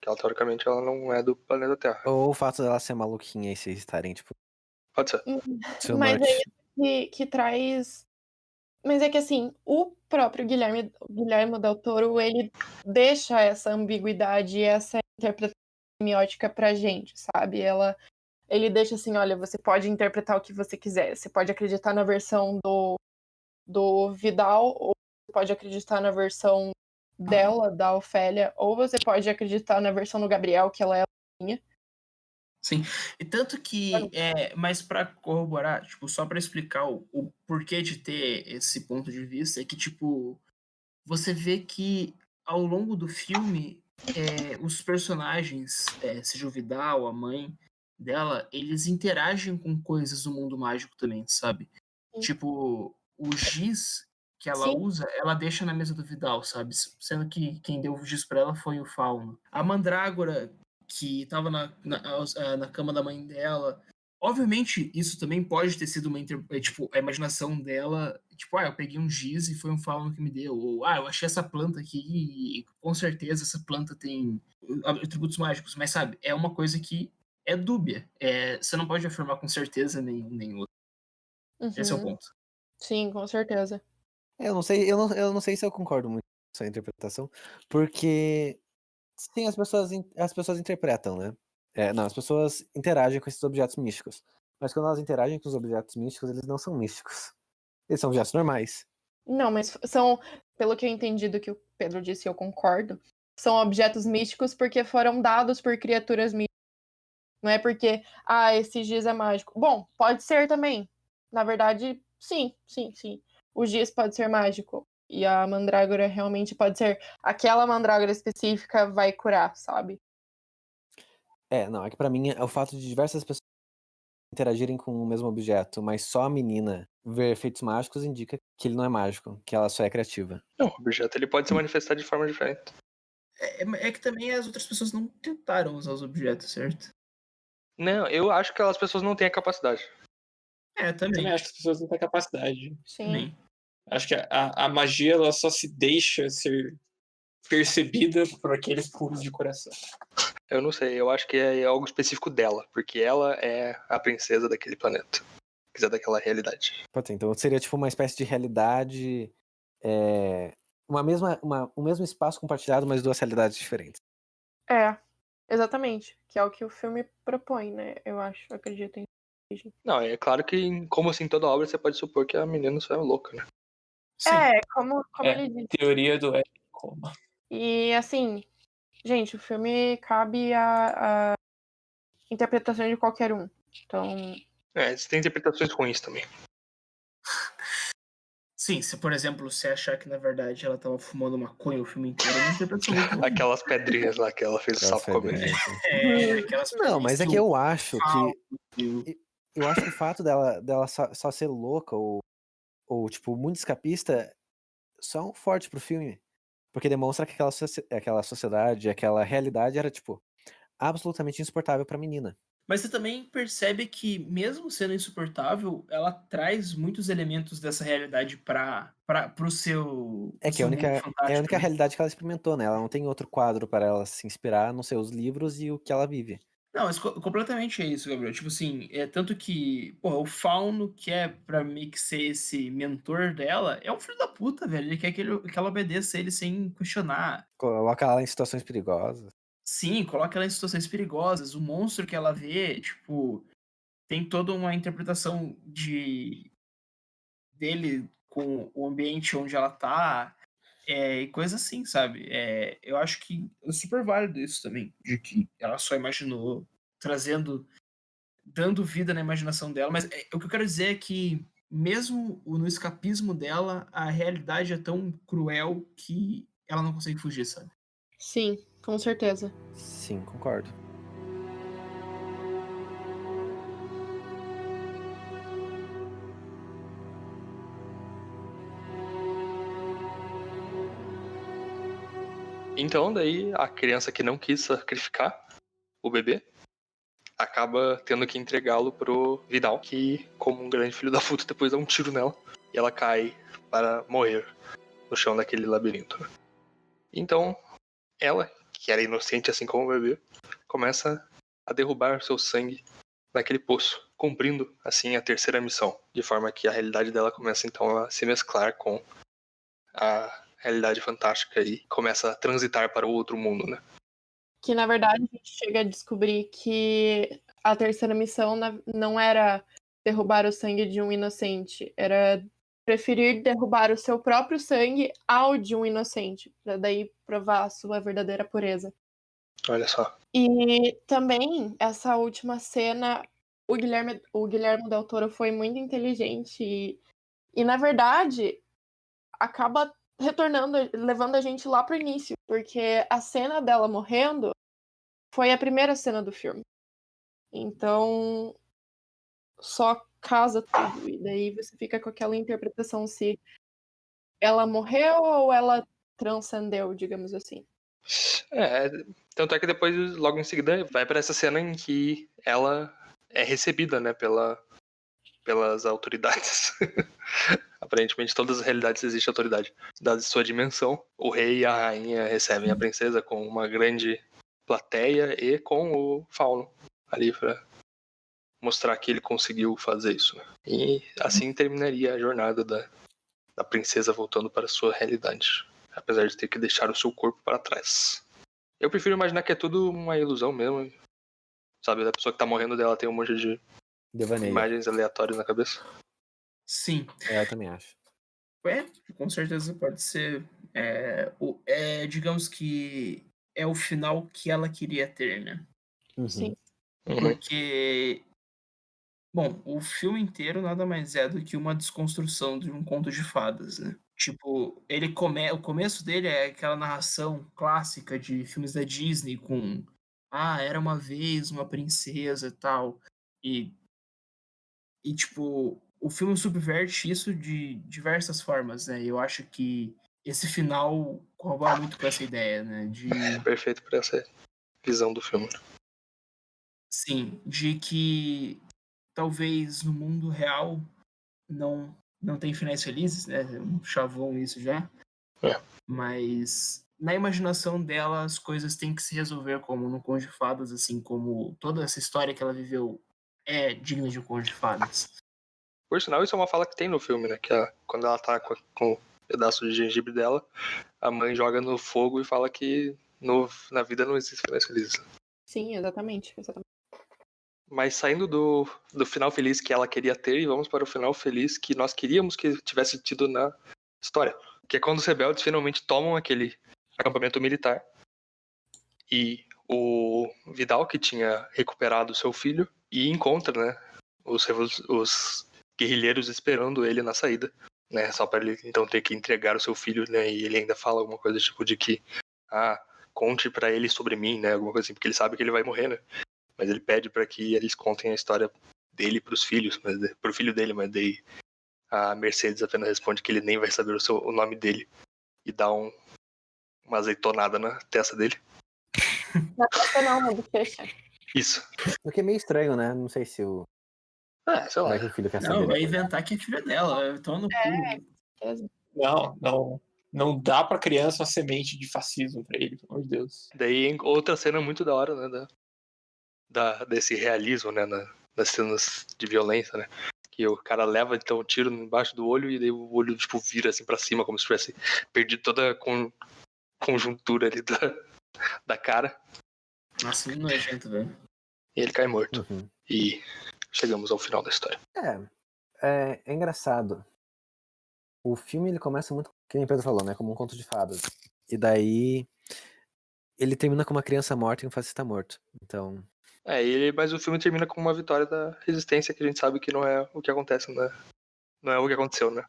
Que ela, teoricamente, ela não é do planeta Terra. Ou o fato dela ser maluquinha e vocês estarem, tipo, Pode ser. seu Mas norte. é isso que traz. Mas é que assim, o próprio Guilherme Del Toro, ele deixa essa ambiguidade e essa interpretação semiótica pra gente, sabe? Ele deixa assim, olha, você pode interpretar o que você quiser. Você pode acreditar na versão do Vidal, ou você pode acreditar na versão dela, da Ofélia, ou você pode acreditar na versão do Gabriel, que ela é a minha. Sim, e tanto que, mas para corroborar, tipo, só para explicar o porquê de ter esse ponto de vista, é que, tipo, você vê que ao longo do filme, os personagens, seja o Vidal, a mãe dela, eles interagem com coisas do mundo mágico também, sabe? Sim. Tipo, o giz que ela Sim. usa, ela deixa na mesa do Vidal, sabe? Sendo que quem deu o giz pra ela foi o Fauno. A Mandrágora, que tava na cama da mãe dela. Obviamente, isso também pode ter sido tipo, a imaginação dela, tipo, eu peguei um giz e foi um fauno que me deu, ou, eu achei essa planta aqui e com certeza essa planta tem atributos mágicos, mas sabe, é uma coisa que é dúbia, você não pode afirmar com certeza nem outro. Esse é o ponto. Sim, com certeza. Eu não sei se eu concordo muito com essa interpretação, porque sim, as pessoas interpretam, né? Não, as pessoas interagem com esses objetos místicos. Mas quando elas interagem com os objetos místicos, eles não são místicos. Eles são objetos normais. Não, mas são, pelo que eu entendi do que o Pedro disse, eu concordo, são objetos místicos porque foram dados por criaturas místicas. Não é porque, esse giz é mágico. Bom, pode ser também. Na verdade, sim. O giz pode ser mágico. E a mandrágora realmente pode ser. Aquela mandrágora específica vai curar, sabe? Não, é que pra mim é o fato de diversas pessoas interagirem com o mesmo objeto, mas só a menina ver efeitos mágicos indica que ele não é mágico, que ela só é criativa. Não, o objeto ele pode se manifestar de forma diferente. É que também as outras pessoas não tentaram usar os objetos, certo? Não, eu acho que as pessoas não têm a capacidade. Eu também acho que as pessoas não têm capacidade. Sim. Também. Acho que a magia ela só se deixa ser percebida por aqueles puros de coração. Eu não sei, eu acho que é algo específico dela, porque ela é a princesa daquele planeta. Quiser daquela realidade. Pode ser, então seria tipo uma espécie de realidade, o mesmo espaço compartilhado, mas duas realidades diferentes. Exatamente. Que é o que o filme propõe, né? Eu acho, acredito em. Não, é claro que, como assim, toda obra você pode supor que a menina só é louca, né? Sim. Como ele disse. Teoria do coma. E assim, gente, o filme cabe a interpretação de qualquer um. Então. Existem interpretações ruins também. Sim, se por exemplo, você achar que na verdade ela tava fumando maconha o filme inteiro, é uma interpretação muito ruim. Aquelas pedrinhas lá que ela fez o Aquelas sapo comer. pedrinhas. Aquelas Não, mas é que eu acho que. eu- Eu acho que o fato dela só ser louca ou, tipo, muito escapista só é um forte pro filme. Porque demonstra que aquela sociedade, aquela realidade era, tipo, absolutamente insuportável pra menina. Mas você também percebe que, mesmo sendo insuportável, ela traz muitos elementos dessa realidade pro seu, É pro que é a seu mundo única, é a fantástico, única né? realidade que ela experimentou, né? Ela não tem outro quadro para ela se inspirar, a não ser os livros e o que ela vive. Não, mas completamente é isso, Gabriel. Tipo assim, é tanto que, porra, o Fauno, que é pra meio que ser esse mentor dela, é um filho da puta, velho. Ele quer que ela obedeça ele sem questionar. Coloca ela em situações perigosas. Sim, coloca ela em situações perigosas. O monstro que ela vê, tipo, tem toda uma interpretação dele com o ambiente onde ela tá, e coisa assim, sabe? Eu acho que é super válido isso também, de que ela só imaginou, dando vida na imaginação dela, mas o que eu quero dizer é que mesmo no escapismo dela, a realidade é tão cruel que ela não consegue fugir, sabe? Sim, com certeza. Sim, concordo. Então, daí, a criança que não quis sacrificar o bebê acaba tendo que entregá-lo pro Vidal, que, como um grande filho da puta, depois dá um tiro nela e ela cai para morrer no chão daquele labirinto. Então, ela, que era inocente assim como o bebê, começa a derrubar seu sangue naquele poço, cumprindo assim a terceira missão, de forma que a realidade dela começa então a se mesclar com a realidade fantástica e começa a transitar para o outro mundo, né? Que na verdade a gente chega a descobrir que a terceira missão não era derrubar o sangue de um inocente, era preferir derrubar o seu próprio sangue ao de um inocente, para daí provar a sua verdadeira pureza. Olha só. E também essa última cena, o Guilherme Del Toro foi muito inteligente e na verdade acaba levando a gente lá pro início, porque a cena dela morrendo foi a primeira cena do filme. Então, só casa tudo. E daí você fica com aquela interpretação se ela morreu ou ela transcendeu, digamos assim. Tanto é que depois, logo em seguida, vai para essa cena em que ela é recebida, né, pelas autoridades. Aparentemente, todas as realidades existe autoridade. Dada sua dimensão, o rei e a rainha recebem a princesa com uma grande plateia e com o Fauno ali para mostrar que ele conseguiu fazer isso. Né? E assim terminaria a jornada da princesa voltando para sua realidade, apesar de ter que deixar o seu corpo para trás. Eu prefiro imaginar que é tudo uma ilusão mesmo, sabe? Da pessoa que tá morrendo dela tem um monte de Devaneio. imagens aleatórias na cabeça. Sim. Eu também acho. Com certeza pode ser. Digamos que é o final que ela queria ter, né? Uhum. Sim. Porque, bom, o filme inteiro nada mais é do que uma desconstrução de um conto de fadas, né? Tipo, o começo dele é aquela narração clássica de filmes da Disney com era uma vez uma princesa e tal. E tipo, o filme subverte isso de diversas formas, né? E eu acho que esse final corrobora muito com essa ideia, né? Perfeito para essa visão do filme. Sim, de que talvez no mundo real não tem finais felizes, né? Um chavão isso já. Mas na imaginação dela as coisas têm que se resolver como no Conto de Fadas, assim como toda essa história que ela viveu é digna de um Conto de Fadas. Por sinal, isso é uma fala que tem no filme, né? Que quando ela tá com o pedaço de gengibre dela, a mãe joga no fogo e fala que na vida não existe finais felizes. Sim, exatamente. Mas saindo do final feliz que ela queria ter, e vamos para o final feliz que nós queríamos que tivesse tido na história. Que é quando os rebeldes finalmente tomam aquele acampamento militar e o Vidal, que tinha recuperado seu filho, e encontra, né, os guerrilheiros esperando ele na saída né? Só para ele então ter que entregar o seu filho, né? E ele ainda fala alguma coisa tipo de que, conte para ele sobre mim, né? Alguma coisa assim, porque ele sabe que ele vai morrer, né? Mas ele pede para que eles contem a história dele pros filhos, pro filho dele, mas daí a Mercedes apenas responde que ele nem vai saber o nome dele e dá uma azeitonada na testa dele. Na testa não, na bochecha. Isso. O que é meio estranho, né? Não sei se Sei lá. vai que o filho quer Não, saber. vai depois. inventar que é filha dela. Toma no cu. Não dá pra criança uma semente de fascismo pra ele, pelo amor de Deus. Daí outra cena muito da hora, né? Desse realismo, né? Das cenas de violência, né? Que o cara leva então o tiro embaixo do olho e daí o olho tipo vira assim pra cima, como se tivesse perdido toda a conjuntura ali da cara. Nossa, muito nojento, velho. E ele cai morto. Uhum. E chegamos ao final da história. É engraçado. O filme ele começa muito, que nem o Pedro falou, né? Como um conto de fadas. E daí ele termina com uma criança morta e um fascista morto. Então. Mas o filme termina com uma vitória da resistência, que a gente sabe que não é o que acontece, né? Não é o que aconteceu, né?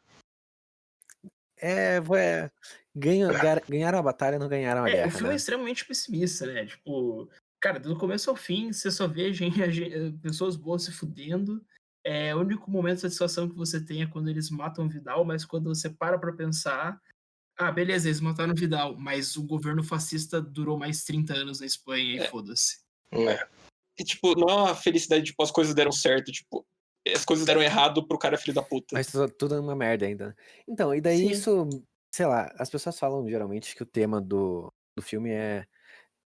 Ganharam a batalha, não ganharam a guerra. O filme né? é extremamente pessimista, né? Tipo, cara, do começo ao fim, você só vê pessoas boas se fudendo. O único momento de satisfação que você tem é quando eles matam o Vidal, mas quando você para pra pensar, beleza, eles mataram o Vidal, mas o governo fascista durou mais 30 anos na Espanha e foda-se. E, tipo, não é uma felicidade, tipo, as coisas deram certo, tipo, as coisas deram errado pro cara filho da puta. Mas tudo é uma merda ainda. Então, e daí Sim. isso, sei lá, as pessoas falam geralmente que o tema do filme é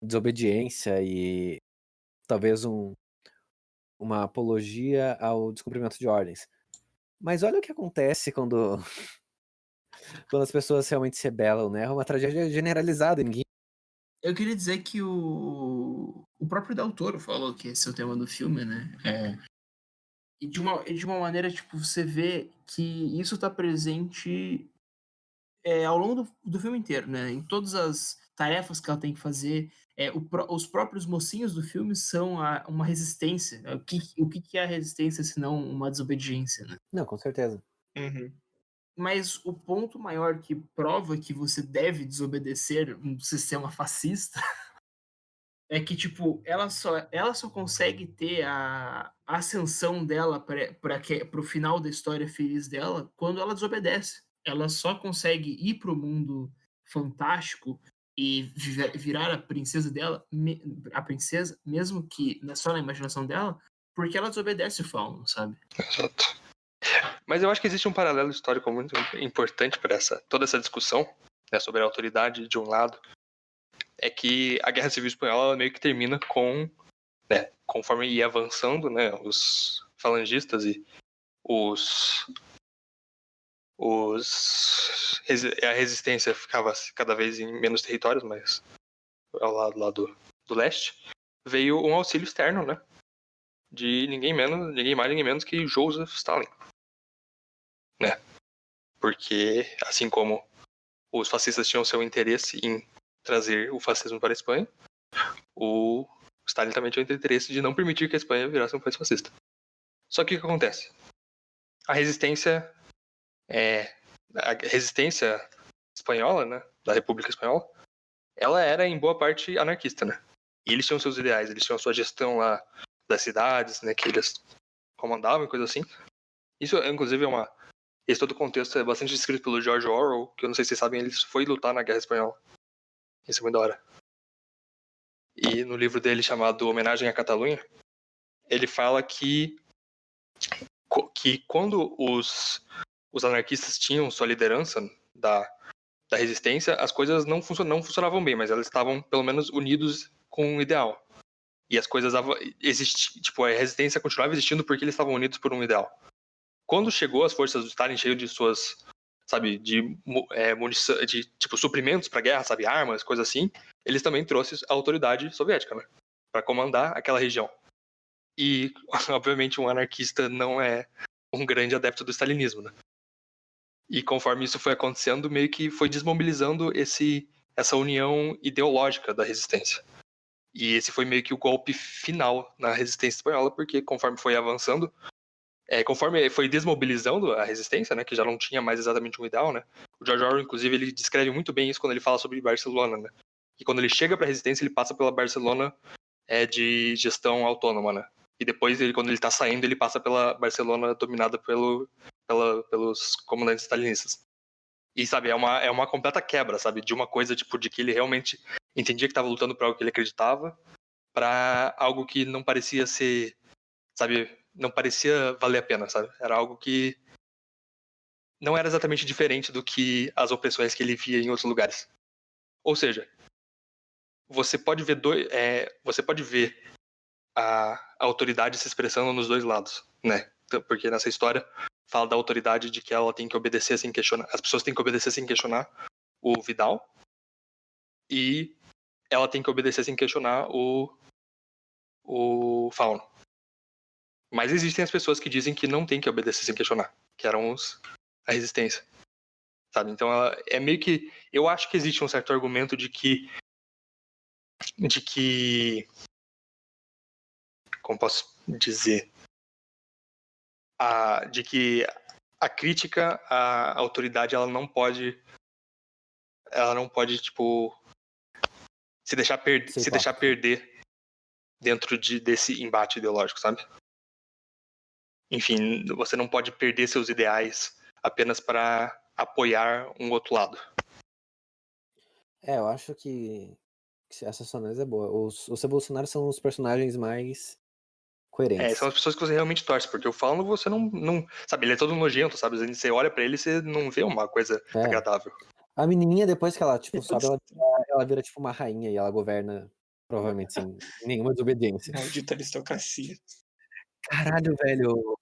desobediência e talvez uma apologia ao descumprimento de ordens. Mas olha o que acontece quando as pessoas realmente se rebelam, né? É uma tragédia generalizada. Eu queria dizer que o próprio Del Toro falou que esse é o tema do filme, né? E de uma maneira, tipo, você vê que isso tá presente ao longo do filme inteiro, né? Em todas as tarefas que ela tem que fazer. Os próprios mocinhos do filme são uma resistência. O que é a resistência se não uma desobediência, né? Não, com certeza. Uhum. Mas o ponto maior que prova que você deve desobedecer um sistema fascista é que, tipo, ela só consegue ter a ascensão dela para o final da história feliz dela quando ela desobedece. Ela só consegue ir pro mundo fantástico e virar a princesa dela, a princesa, mesmo que só na imaginação dela, porque ela desobedece o Fauno, sabe? Exato. Mas eu acho que existe um paralelo histórico muito importante para toda essa discussão, né, sobre a autoridade de um lado. É que a Guerra Civil Espanhola meio que termina com, né, conforme ia avançando, né, os falangistas e a resistência ficava cada vez em menos territórios, mas ao lado lá do leste, veio um auxílio externo, né, de ninguém mais, ninguém menos que Joseph Stalin, né, porque assim como os fascistas tinham seu interesse em trazer o fascismo para a Espanha, o Stalin também tinha o interesse de não permitir que a Espanha virasse um país fascista. Só que o que acontece? A resistência espanhola, né, da República Espanhola, ela era em boa parte anarquista, né? E eles tinham seus ideais, eles tinham a sua gestão lá das cidades, né, que eles comandavam e coisa assim. Isso, inclusive, esse todo o contexto é bastante descrito pelo George Orwell, que eu não sei se vocês sabem, ele foi lutar na Guerra Espanhola. Isso é muito da hora. E no livro dele chamado Homenagem à Catalunha, ele fala que quando os anarquistas tinham sua liderança da resistência, as coisas não funcionavam bem, mas elas estavam pelo menos unidos com um ideal. E as coisas tipo, a resistência continuava existindo porque eles estavam unidos por um ideal. Quando chegou as forças do Stalin cheio de suas, sabe, de munição, de tipo suprimentos para guerra, sabe, armas, coisas assim, eles também trouxeram a autoridade soviética, né, para comandar aquela região. E obviamente um anarquista não é um grande adepto do stalinismo, né? E conforme isso foi acontecendo, meio que foi desmobilizando essa união ideológica da resistência. E esse foi meio que o golpe final na resistência espanhola, porque conforme foi avançando, conforme foi desmobilizando a resistência, né, que já não tinha mais exatamente um ideal, né, o George Orwell, inclusive, ele descreve muito bem isso quando ele fala sobre Barcelona, né, e quando ele chega para a resistência, ele passa pela Barcelona de gestão autônoma, né, e depois, quando ele tá saindo, ele passa pela Barcelona dominada pelos comandantes stalinistas. E, sabe, é uma completa quebra, sabe, de uma coisa, tipo, de que ele realmente entendia que estava lutando por algo que ele acreditava, para algo que não parecia ser, sabe, não parecia valer a pena, sabe? Era algo que não era exatamente diferente do que as opressões que ele via em outros lugares. Ou seja, você pode ver a autoridade se expressando nos dois lados, né? Porque nessa história fala da autoridade de que ela tem que obedecer sem questionar, as pessoas têm que obedecer sem questionar o Vidal, e ela tem que obedecer sem questionar o Fauno. Mas existem as pessoas que dizem que não tem que obedecer sem questionar, que eram a resistência, sabe? Então ela é meio que, eu acho que existe um certo argumento de que como posso dizer, de que a crítica à autoridade ela não pode tipo se deixar perder dentro desse embate ideológico, sabe? Enfim, você não pode perder seus ideais apenas para apoiar um outro lado. Eu acho que essa análise é boa. Os revolucionários são os personagens mais coerentes. São as pessoas que você realmente torce, porque o Fauno você não sabe, ele é todo nojento, sabe? Você olha pra ele e você não vê uma coisa agradável. A menininha, depois que ela, tipo, sobe, ela vira, tipo, uma rainha e ela governa, provavelmente, sem nenhuma desobediência. Maldita aristocracia. Caralho, velho.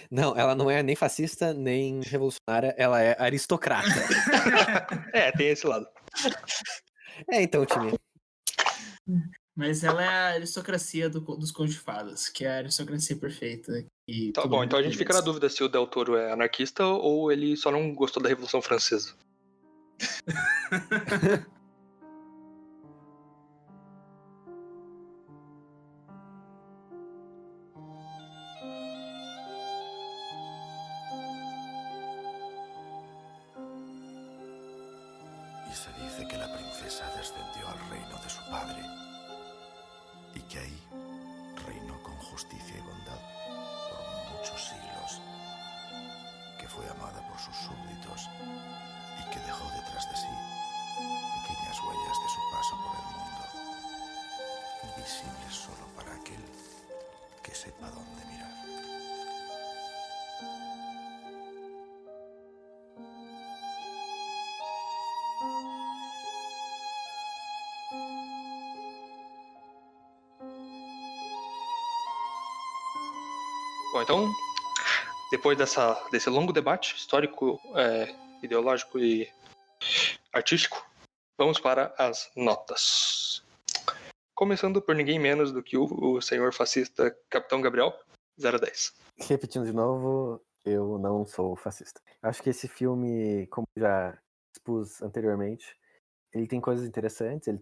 Não, ela não é nem fascista, nem revolucionária, ela é aristocrata. Tem esse lado. Então, time. Mas ela é a aristocracia dos contos de fadas, que é a aristocracia perfeita. Tá bom, então a gente fica na dúvida se o Del Toro é anarquista ou ele só não gostou da Revolução Francesa. Y se dice que la princesa descendió al reino de su padre y que ahí reinó con justicia y bondad por muchos siglos, que fue amada por sus súbditos y que dejó detrás de sí pequeñas huellas de su paso por el mundo, visibles solo para aquel que sepa dónde mirar. Bom, então, depois desse longo debate histórico, ideológico e artístico, vamos para as notas. Começando por ninguém menos do que o senhor fascista Capitão Gabriel, 0 a 10. Repetindo de novo, eu não sou fascista. Acho que esse filme, como já expus anteriormente, ele tem coisas interessantes, ele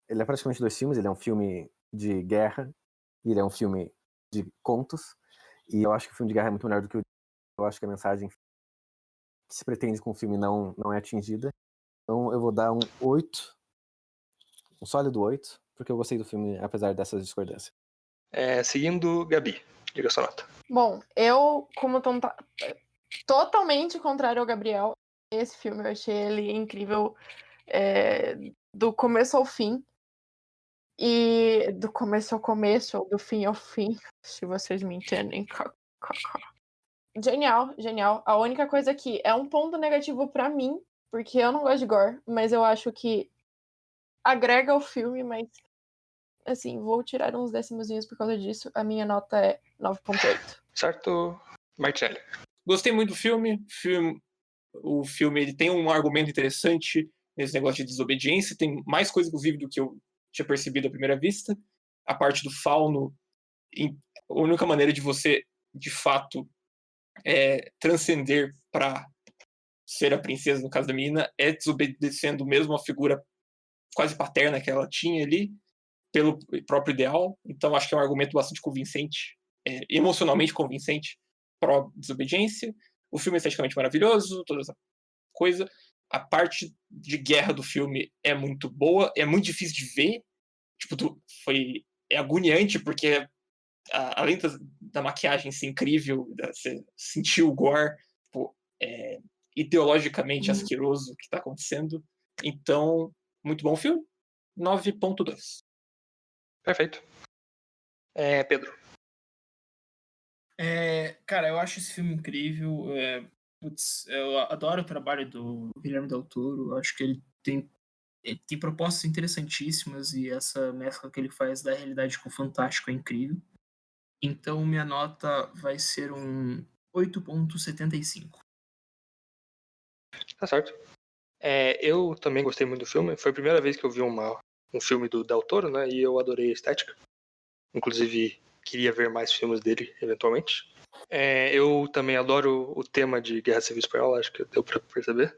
é praticamente 2 filmes, ele é um filme de guerra e ele é um filme de contos, e eu acho que o filme de guerra é muito melhor do que eu acho que a mensagem que se pretende com o filme não é atingida. Então eu vou dar um 8, um sólido 8, porque eu gostei do filme, apesar dessas discordâncias. Seguindo, Gabi, diga sua nota. Bom, eu, como totalmente contrário ao Gabriel, esse filme eu achei ele incrível do começo ao fim. E do começo ao começo, ou do fim ao fim, se vocês me entendem. Genial, genial. A única coisa que é um ponto negativo pra mim, porque eu não gosto de gore, mas eu acho que agrega ao filme, mas assim, vou tirar uns décimozinhos por causa disso. A minha nota é 9.8. Certo, Marcelli. Gostei muito do filme. O filme ele tem um argumento interessante nesse negócio de desobediência. Tem mais coisa, inclusive, do que eu tinha percebido à primeira vista. A parte do Fauno, a única maneira de você, de fato, transcender para ser a princesa, no caso da menina, é desobedecendo mesmo a figura quase paterna que ela tinha ali, pelo próprio ideal. Então acho que é um argumento bastante convincente emocionalmente convincente pró-desobediência. O filme é esteticamente maravilhoso, toda essa coisa. A parte de guerra do filme é muito boa, é muito difícil de ver. Tipo, é agoniante, porque além da maquiagem ser incrível, você sentir o gore, tipo, ideologicamente asqueroso o que tá acontecendo. Então, muito bom filme. 9.2. Perfeito. Pedro. Cara, eu acho esse filme incrível. Eu adoro o trabalho do Guilherme Del Toro. Eu acho que ele tem propostas interessantíssimas e essa mescla que ele faz da realidade com o fantástico é incrível. Então, minha nota vai ser um 8.75. Tá certo. Eu também gostei muito do filme. Foi a primeira vez que eu vi um filme do Del Toro, né? E eu adorei a estética. Inclusive, queria ver mais filmes dele, eventualmente. Eu também adoro o tema de Guerra Civil Espanhola, acho que deu pra perceber.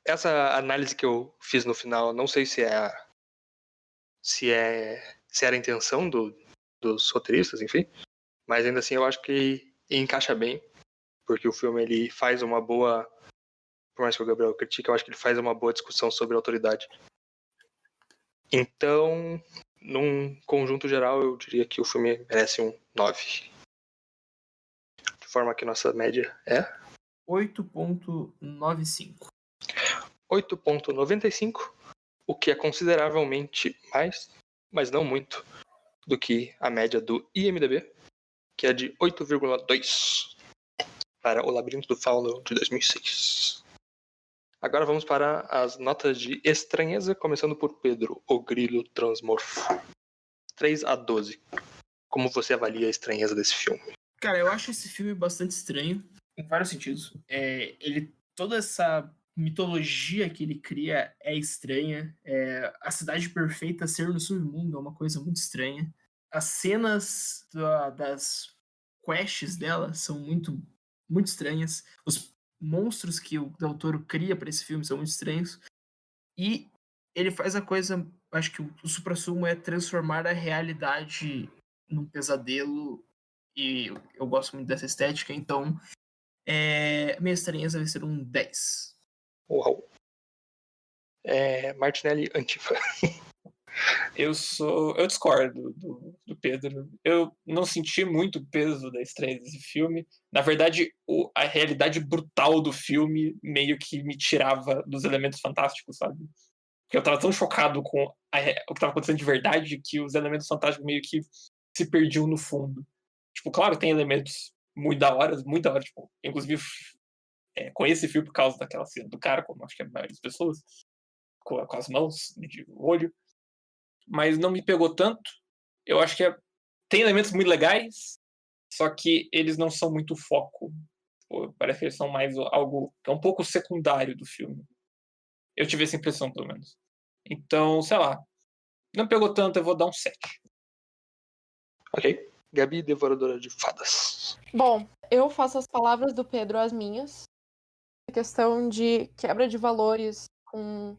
Essa análise que eu fiz no final, não sei se era a intenção dos roteiristas, enfim. Mas ainda assim, eu acho que encaixa bem. Porque o filme ele faz uma boa, por mais que o Gabriel critique, eu acho que ele faz uma boa discussão sobre autoridade. Então, num conjunto geral, eu diria que o filme merece um 9. De forma que nossa média é 8.95. 8.95, o que é consideravelmente mais, mas não muito, do que a média do IMDb, que é de 8,2 para O Labirinto do Fauno de 2006. Agora vamos para as notas de estranheza, começando por Pedro, o Grilo Transmorfo. 3/12. Como você avalia a estranheza desse filme? Cara, eu acho esse filme bastante estranho, em vários sentidos. Toda essa mitologia que ele cria é estranha. A cidade perfeita ser no submundo é uma coisa muito estranha. As cenas das quests dela são muito, muito estranhas. Os monstros que o Del Toro cria para esse filme são muito estranhos. E ele faz a coisa, acho que o suprassumo é transformar a realidade num pesadelo, e eu gosto muito dessa estética, então minha estranheza vai ser um 10. Uau. Martinelli Antifa. Eu discordo do Pedro. Eu não senti muito o peso da estreia desse filme. Na verdade, a realidade brutal do filme meio que me tirava dos elementos fantásticos, sabe? Porque eu tava tão chocado com o que tava acontecendo de verdade que os elementos fantásticos meio que se perdiam no fundo. Tipo, claro, tem elementos muito da hora, tipo, inclusive conheci esse filme por causa daquela cena do cara, como acho que a maioria das pessoas, com as mãos, de olho, mas não me pegou tanto. Eu acho que tem elementos muito legais, só que eles não são muito foco. Pô, parece que eles são mais algo que é um pouco secundário do filme. Eu tive essa impressão, pelo menos. Então, sei lá, não pegou tanto, eu vou dar um 7. Ok. Gabi, devoradora de fadas. Bom, eu faço as palavras do Pedro as minhas. A questão de quebra de valores com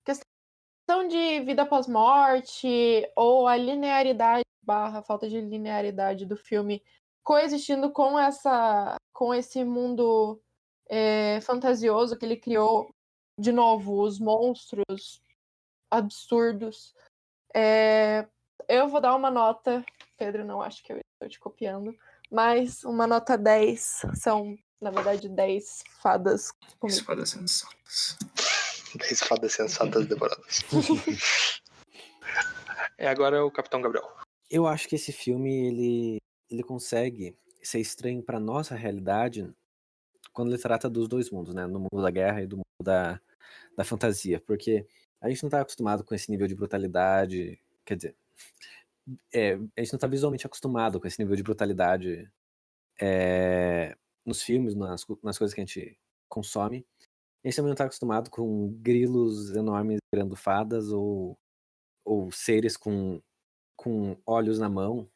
questão de vida após morte ou a linearidade / falta de linearidade do filme coexistindo com esse mundo fantasioso que ele criou. De novo, os monstros absurdos. Eu vou dar uma nota, Pedro, não acho que eu estou te copiando, mas uma nota 10. São, na verdade, 10 fadas comigo. 10 fadas sensatas. 10 fadas sensatas devoradas. Agora é o Capitão Gabriel. Eu acho que esse filme ele consegue ser estranho para nossa realidade quando ele trata dos dois mundos, né? No mundo da guerra e do mundo da fantasia, porque a gente não tá acostumado com esse nível de brutalidade, quer dizer, a gente não tá visualmente acostumado com esse nível de brutalidade nos filmes, nas coisas que a gente consome. A gente também não tá acostumado com grilos enormes virando fadas ou seres com olhos na mão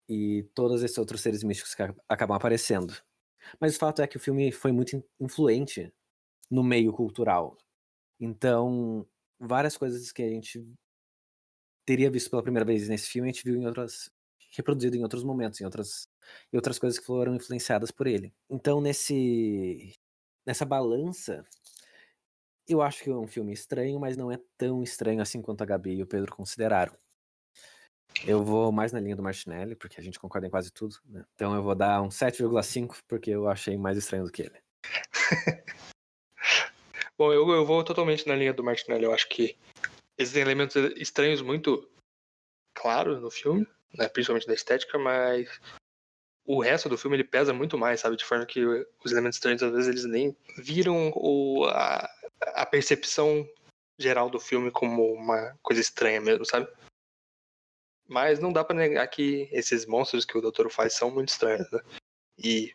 e todos esses outros seres místicos que acabam aparecendo. Mas o fato é que o filme foi muito influente no meio cultural. Então, várias coisas que a gente teria visto pela primeira vez nesse filme, a gente viu em outras, reproduzido em outros momentos, em outras coisas que foram influenciadas por ele. Então, nessa balança, eu acho que é um filme estranho, mas não é tão estranho assim quanto a Gabi e o Pedro consideraram. Eu vou mais na linha do Martinelli, porque a gente concorda em quase tudo, né? Então eu vou dar um 7,5, porque eu achei mais estranho do que ele. Bom, eu vou totalmente na linha do Martinelli. Eu acho que existem elementos estranhos muito claros no filme, né? Principalmente da estética, mas o resto do filme ele pesa muito mais, sabe? De forma que os elementos estranhos, às vezes, eles nem viram a percepção geral do filme como uma coisa estranha mesmo, sabe? Mas não dá pra negar que esses monstros que o Doutor faz são muito estranhos, né? E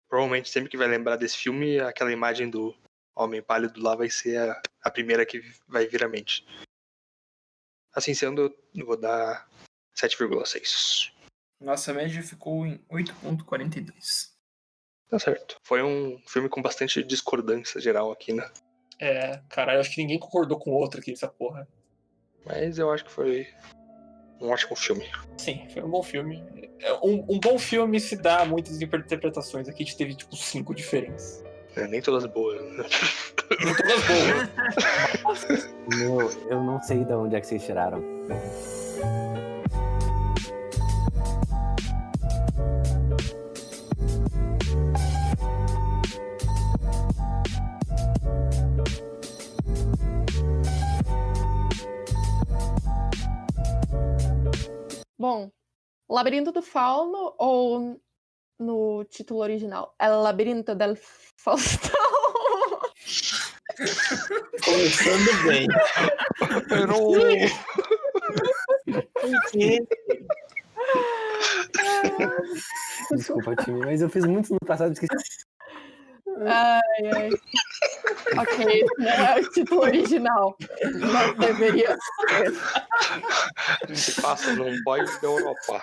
provavelmente sempre que vai lembrar desse filme, aquela imagem do Homem Pálido lá vai ser a primeira que vai vir à mente. Assim sendo, eu vou dar 7,6. Nossa média ficou em 8,42. Tá certo. Foi um filme com bastante discordância geral aqui, né? Caralho, acho que ninguém concordou com o outro aqui nessa porra. Mas eu acho que foi um ótimo filme. Sim, foi um bom filme. Um bom filme se dá muitas interpretações. Aqui a gente teve, 5 diferentes. Nem todas boas, né? Não todas boas. Eu não sei de onde é que vocês tiraram. Bom, Labirinto do Fauno ou no título original? É Labirinto del Faustão. Começando bem. Desculpa, time, mas eu fiz muito no passado, esqueci. Ai. Ok, esse não é o título original. Mas deveria ser. A gente passa num boy da Europa.